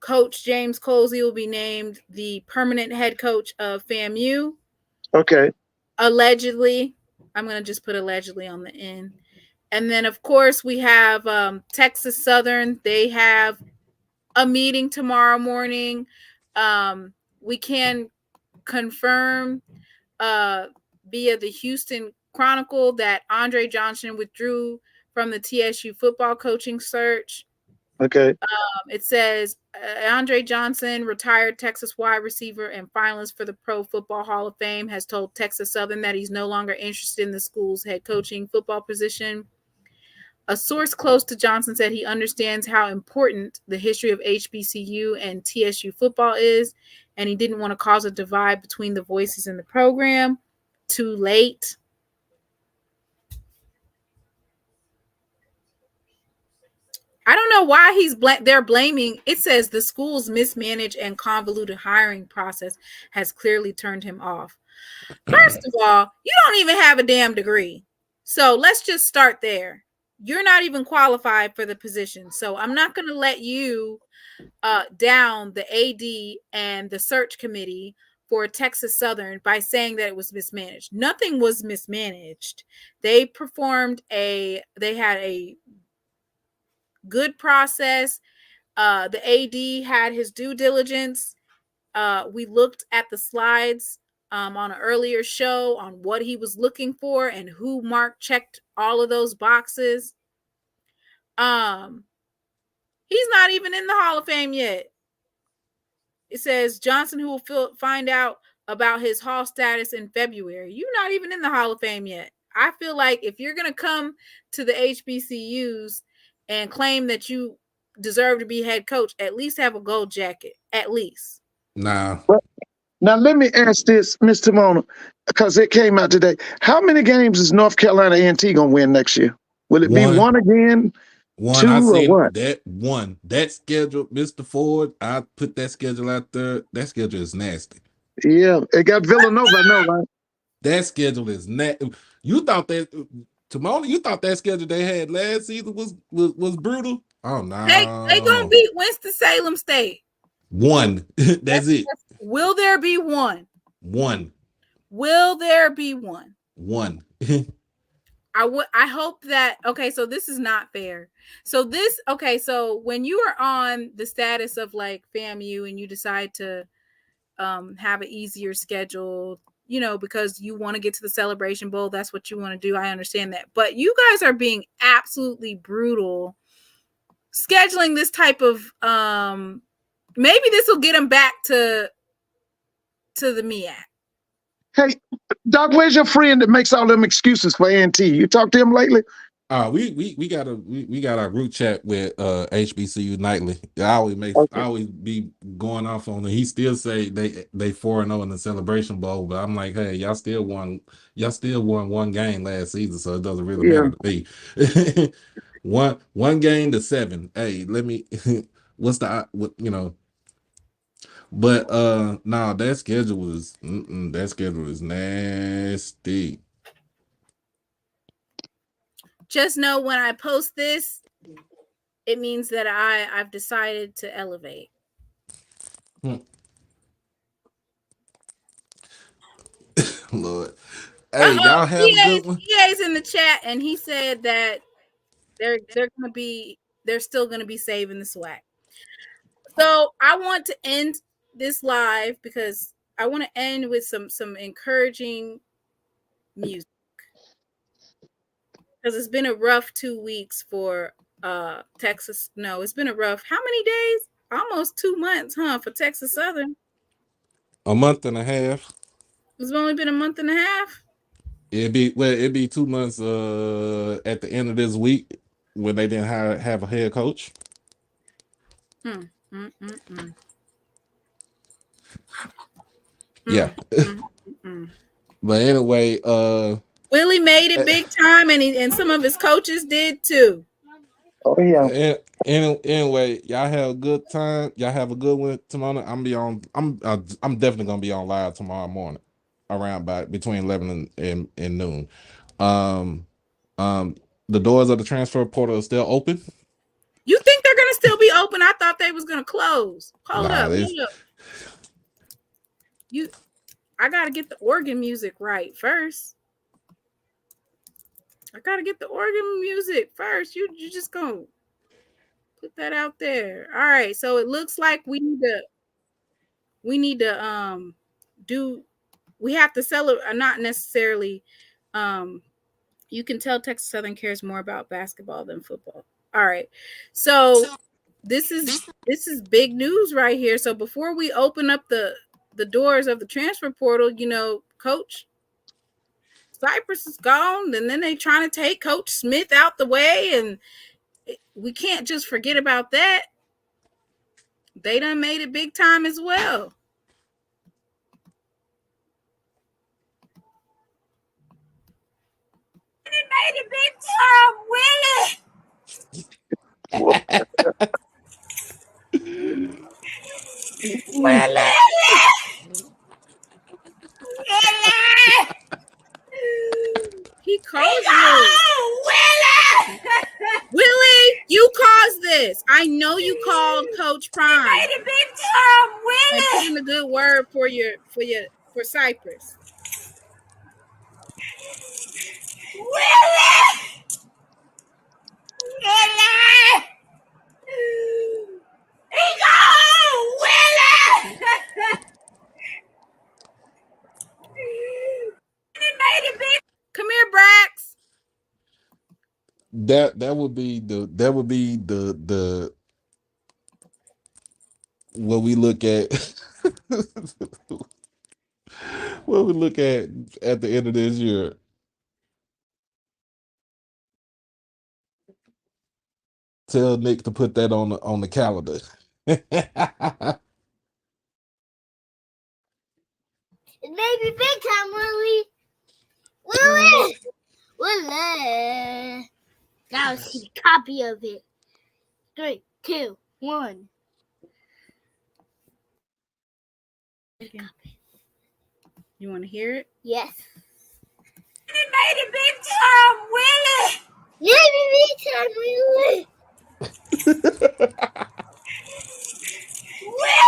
Coach James Colsey will be named the permanent head coach of FAMU. Okay. Allegedly. I'm going to just put allegedly on the end. And then, of course, we have Texas Southern. They have a meeting tomorrow morning. We can confirm via the Houston Chronicle that Andre Johnson withdrew from the TSU football coaching search. Okay. It says Andre Johnson, retired Texas wide receiver and finalist for the Pro Football Hall of Fame, has told Texas Southern that he's no longer interested in the school's head coaching football position. A source close to Johnson said he understands how important the history of HBCU and TSU football is, and he didn't want to cause a divide between the voices in the program. Too late. I don't know why they're blaming. It says the school's mismanaged and convoluted hiring process has clearly turned him off. First of all, you don't even have a damn degree. So let's just start there. You're not even qualified for the position. So I'm not going to let you down the AD and the search committee for Texas Southern by saying that it was mismanaged. Nothing was mismanaged. They had a good process. The AD had his due diligence. We looked at the slides on an earlier show on what he was looking for and who Mark checked all of those boxes. He's not even in the Hall of Fame yet. It says Johnson, who will find out about his Hall status in February. You're not even in the Hall of Fame yet. I feel like if you're going to come to the HBCUs and claim that you deserve to be head coach, at least have a gold jacket. At least. Nah. Now let me ask this, Mr. Mona, because it came out today. How many games is North Carolina A&T gonna win next year? Will it be one again? One, two, I or seen what? that schedule, Mr. Ford. I put that schedule out there. That schedule is nasty. Yeah, it got Villanova, I know, right? That schedule is nasty. You thought that Timona, you thought that schedule they had last season was brutal? Oh no. They gonna beat Winston-Salem State. One. That's it. Will there be one? One. Will there be one? One. I hope that, okay, so this is not fair. So when you are on the status of like FAMU and you decide to have an easier schedule, because you want to get to the Celebration Bowl, that's what you want to do. I understand that. But you guys are being absolutely brutal scheduling this type of maybe this will get them back to the MEAC. Hey, Doc, where's your friend that makes all them excuses for A&T? You talked to him lately? We got our group chat with HBCU nightly. I always be going off on it. He still say they 4-0 in the Celebration Bowl, but I'm like, hey, y'all still won one game last season, so it doesn't really matter to me. one game to 7. Hey, let me what's the but no, that schedule is nasty. Just know when I post this, it means that I've decided to elevate. Lord. Hey, y'all have a good one. EA's in the chat and he said that they're still gonna be saving the swag. So I want to end this live because I want to end with some encouraging music. Because it's been a rough 2 weeks for Texas. No, it's been a rough, how many days? Almost 2 months, for Texas Southern. A month and a half. It's only been a month and a half. It'd be 2 months at the end of this week when they didn't have a head coach. Yeah. But anyway, Willie made it big time, and some of his coaches did too. Oh yeah. Anyway, y'all have a good time. Y'all have a good one tomorrow. I'm definitely gonna be on live tomorrow morning, around between 11 and noon. The doors of the transfer portal are still open. You think they're gonna still be open? I thought they was gonna close. Hold up. I gotta get the organ music right first. You just gonna put that out there. All right. So it looks like we need to we have to celebrate, not necessarily. You can tell Texas Southern cares more about basketball than football. All right. So this is big news right here. So before we open up the doors of the transfer portal, Coach Cypress is gone, and then they trying to take Coach Smith out the way, and we can't just forget about that. They done made it big time as well. They made it big time, Willie. Willie! He caused this. Willie! Willie, you caused this. I know you called Coach Prime Made a big time, and put Willie! in a good word for Cypress. Willie! Willie! He gone! Willie! He made a big. Come here, Brax. That would be the what we look at what we look at the end of this year. Tell Nick to put that on the calendar. Maybe big time, Willie. Willie! Willie! Now see a copy of it. 3, 2, 1. You want to hear it? Yes. He made a big time, Willie! Maybe big time, Willie! Willie!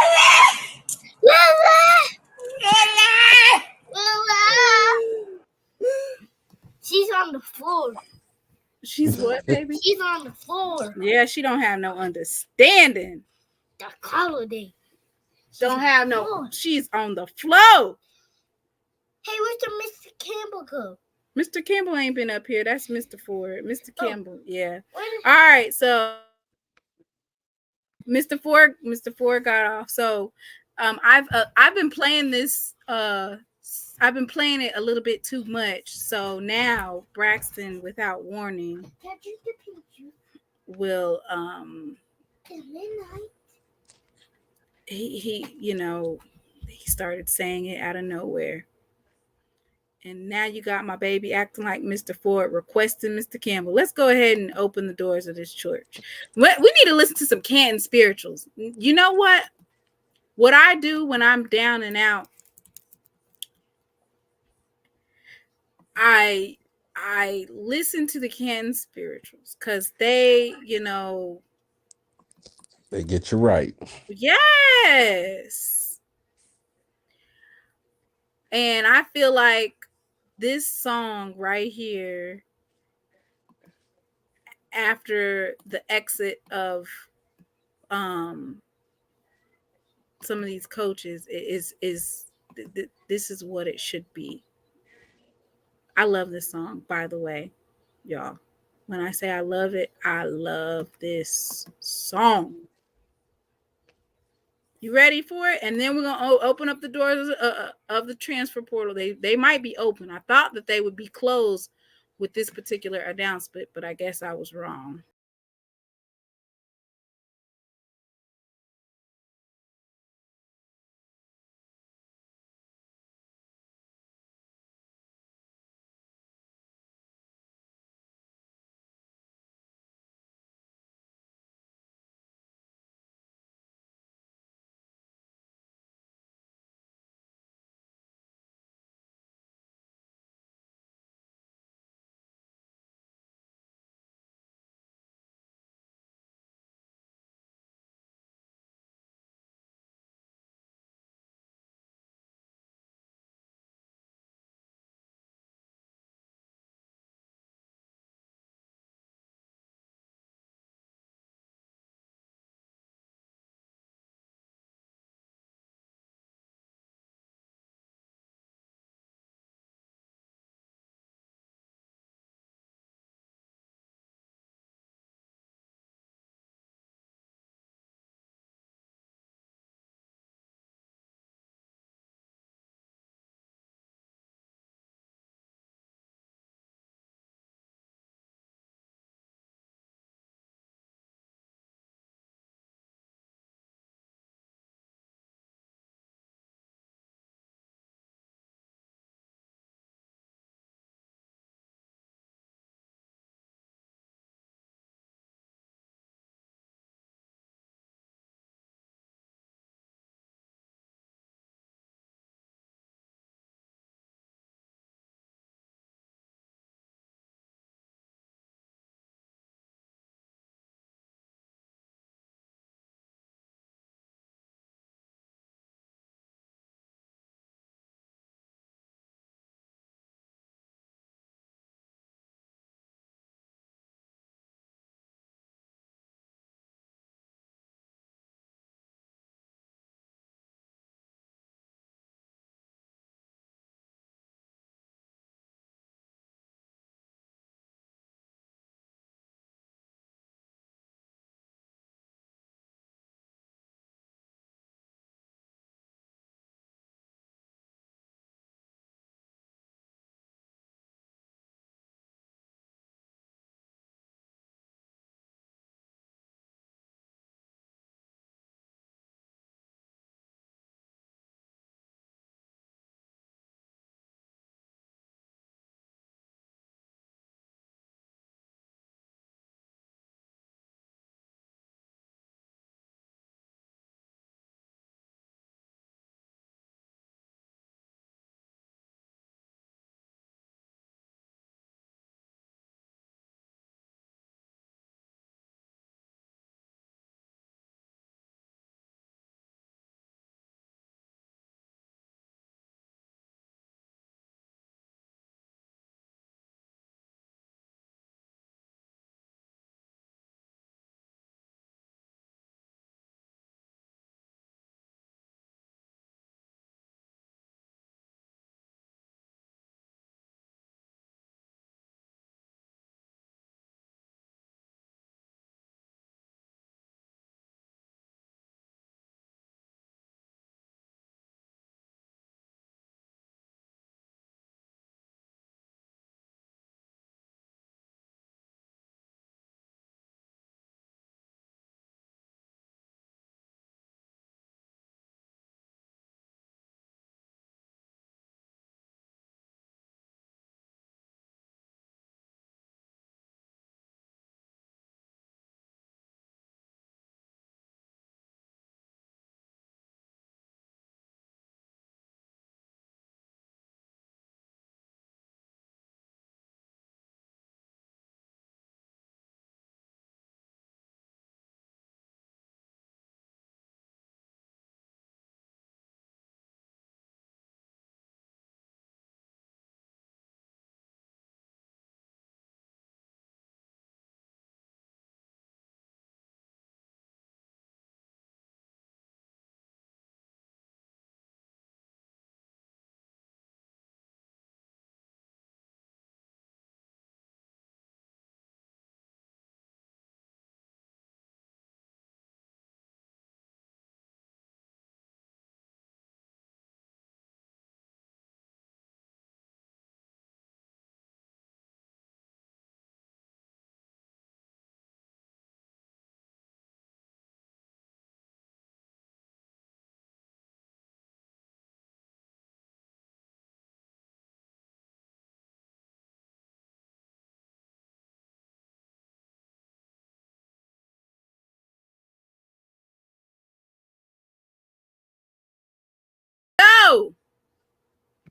Willie! Willie! Willie! She's on the floor. She's what, baby? She's on the floor. Yeah, she don't have no understanding. The holiday. Don't have no. She's on the floor. Hey, where's the Mr. Campbell go? Mr. Campbell ain't been up here. That's Mr. Ford. Mr. Campbell, yeah. Where All right, so Mr. Ford got off. So I've been playing this I've been playing it a little bit too much. So now Braxton, without warning, will he started saying it out of nowhere. And now you got my baby acting like Mr. Ford, requesting Mr. Campbell. Let's go ahead and open the doors of this church. We need to listen to some Canton spirituals. You know what? What I do when I'm down and out, I listen to the Canton spirituals because they get you right. Yes. And I feel like this song right here, after the exit of some of these coaches, is this is what it should be. I love this song, by the way, y'all. When I say I love it, I love this song. You ready for it? And then we're gonna open up the doors of the transfer portal. They might be open. I thought that they would be closed with this particular announcement, but I guess I was wrong.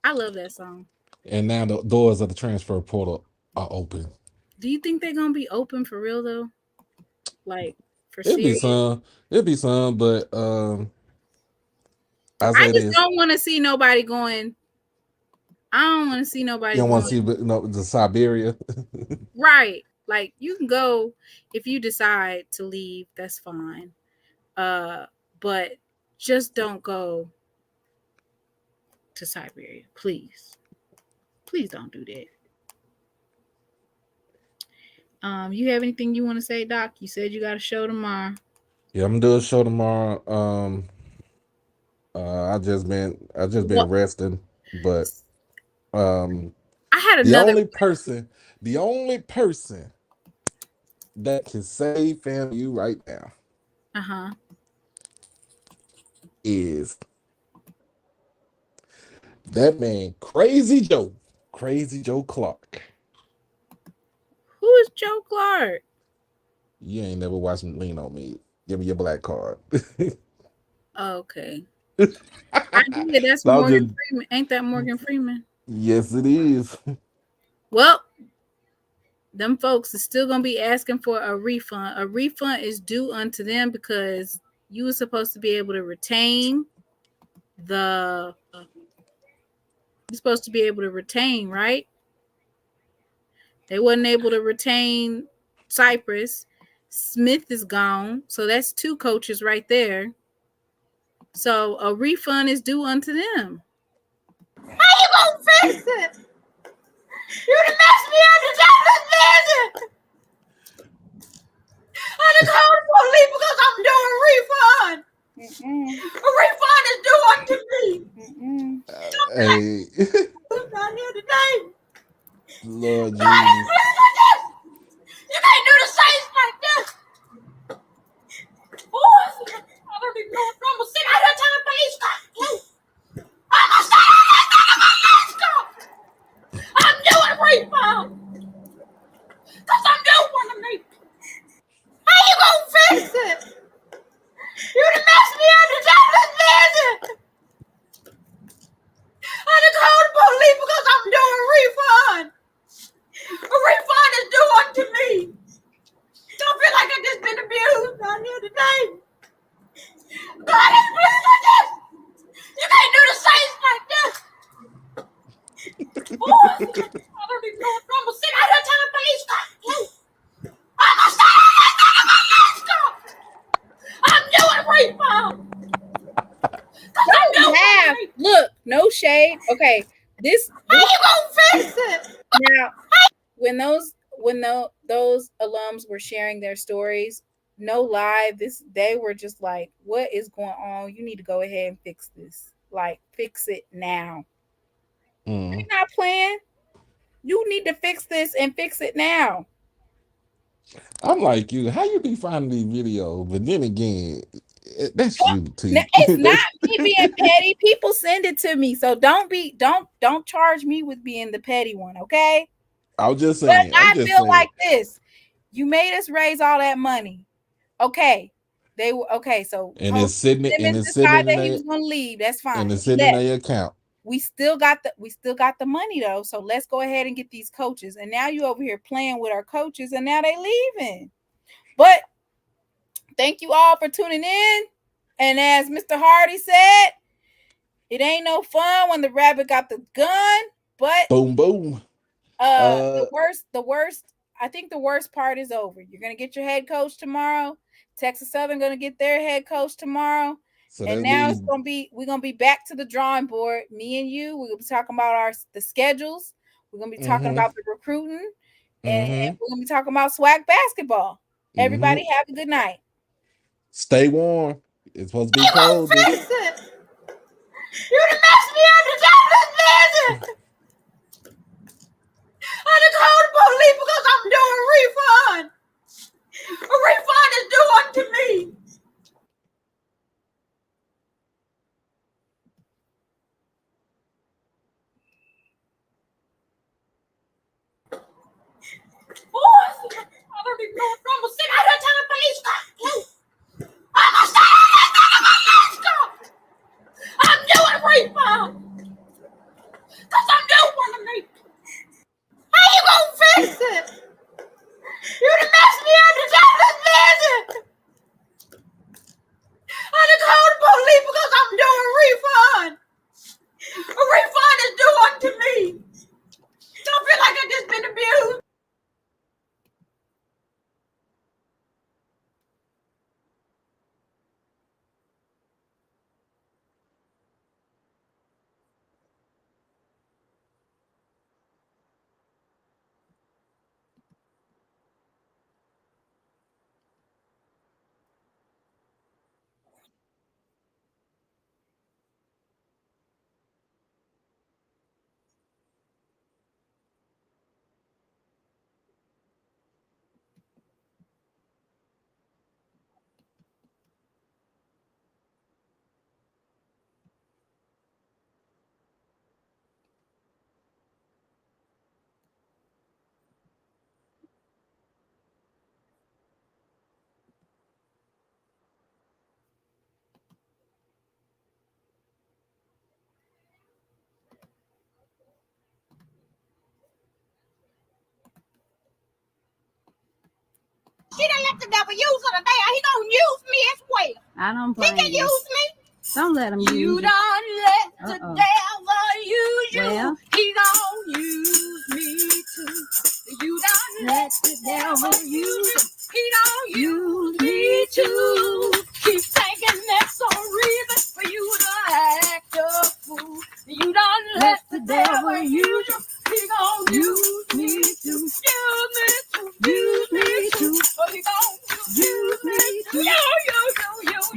I love that song. And now the doors of the transfer portal are open. Do you think they're gonna be open for real though? Like for It'll be serious? some. It'll be some, but I I say just this. don't want to see nobody going. I don't want to see You nobody don't want going. to see the Siberia. Right. Like you can go if you decide to leave, that's fine. But just don't go to Siberia, please. Please don't do that. You have anything you want to say, Doc? You said you got a show tomorrow. Yeah, I'm gonna do a show tomorrow. I just been What? resting, but I had the another. the only person that can save FAMU right now Uh-huh. is that man, Crazy Joe Clark. Who is Joe Clark? You ain't never watched me Lean on Me. Give me your black card. Okay. I did. That's No, I'm Morgan just, Freeman. Ain't that Morgan Freeman? yes, it is. Well, them folks is still gonna be asking for a refund. A refund is due unto them because you were supposed to be able to retain the. You're supposed to be able to retain, right? They wasn't able to retain Cypress. Smith is gone, so that's 2 coaches right there. So a refund is due unto them. How you gonna fix it? You done messed me up the job visit. I done called the police because I'm doing a refund. A refund is due unto me. Hey, Who's not here today? Lord You can't Jesus. do the same like this. Boys, I don't even know if I'm gonna sit out here till the police come. I'm gonna sit out here till the police come. I'm doing refund. Cause I'm doing one of me. How you gonna fix it? You done messed me up the job visit. I done called the police because I'm doing a refund. A refund is due unto me. Don't feel like I've just been abused down here today. God, please do this. You can't do the same like this. Boys, I don't even know if I'm gonna sit out here till the police come. I'm gonna sit out here till the police come. I'm doing refund. Cause I'm doing Laugh. Look, no shade. Okay, this. How you gonna fix it? Now, when those alums were sharing their stories, no lie, they were just like, "What is going on? You need to go ahead and fix this. Like, fix it now. They're not playing. You need to fix this and fix it now." I'm like you. How you be finding these videos? But then again, that's you Now, too. it's not me being petty. People send it to me, so don't charge me with being the petty one, okay? I'm just But saying. I'm I just feel saying. like this. You made us raise all that money. Okay. They were okay. So And Coach it's sitting Simmons in decided that he their was gonna leave. That's fine. it's He sitting in left. their account. We still got the money though. So let's go ahead and get these coaches. And now you over here playing with our coaches, and now they leaving. But thank you all for tuning in. And as Mr. Hardy said, it ain't no fun when the rabbit got the gun, but Boom boom. the worst, I think the worst part is over. You're gonna get your head coach tomorrow. Texas Southern gonna get their head coach tomorrow. So And that now leaves we're gonna be back to the drawing board. Me and you, we're gonna be talking about the schedules. We're gonna be talking about the recruiting, and we're gonna be talking about swag basketball. Everybody have a good night. Stay warm. It's supposed to be You gonna cold. fix it? You done messed me up the job visit. I done called the police because I'm doing a refund. A refund is due unto me. Boys, I don't even know if I'm gonna sit out here till the police come. I'm gonna sit out here till the police come. I'm doing refund. let the devil use her today, he gonna use me as well. I don't He blame can you. use me. Don't let him You use don't let the Uh-oh. devil use you. Well. He gonna use me too. You don't let the devil use you. He don't use me too. Keep thinking that's a reason for you to act a fool. You don't let the devil use you. He gonna use me too. Use me too. Use me too. But he gonna use me too.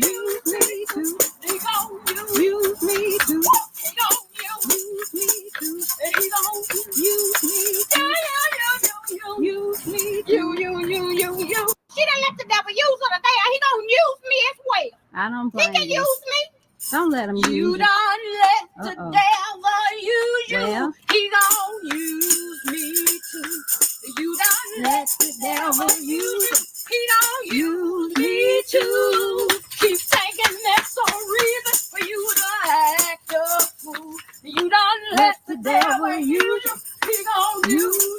Use me too. He gonna use me too. He gonna use me too. And he gonna use me too. Use me too. You. She done let the devil use her today. He gonna use me as well. I don't He blame can you. use me. Don't let him You use don't let the Uh-oh. devil use you. Well. He gonna use me too. You don't let the devil use you. He don't use me too. Keep thinking that's a reason for you to act a fool. You don't let the devil use you. He gonna use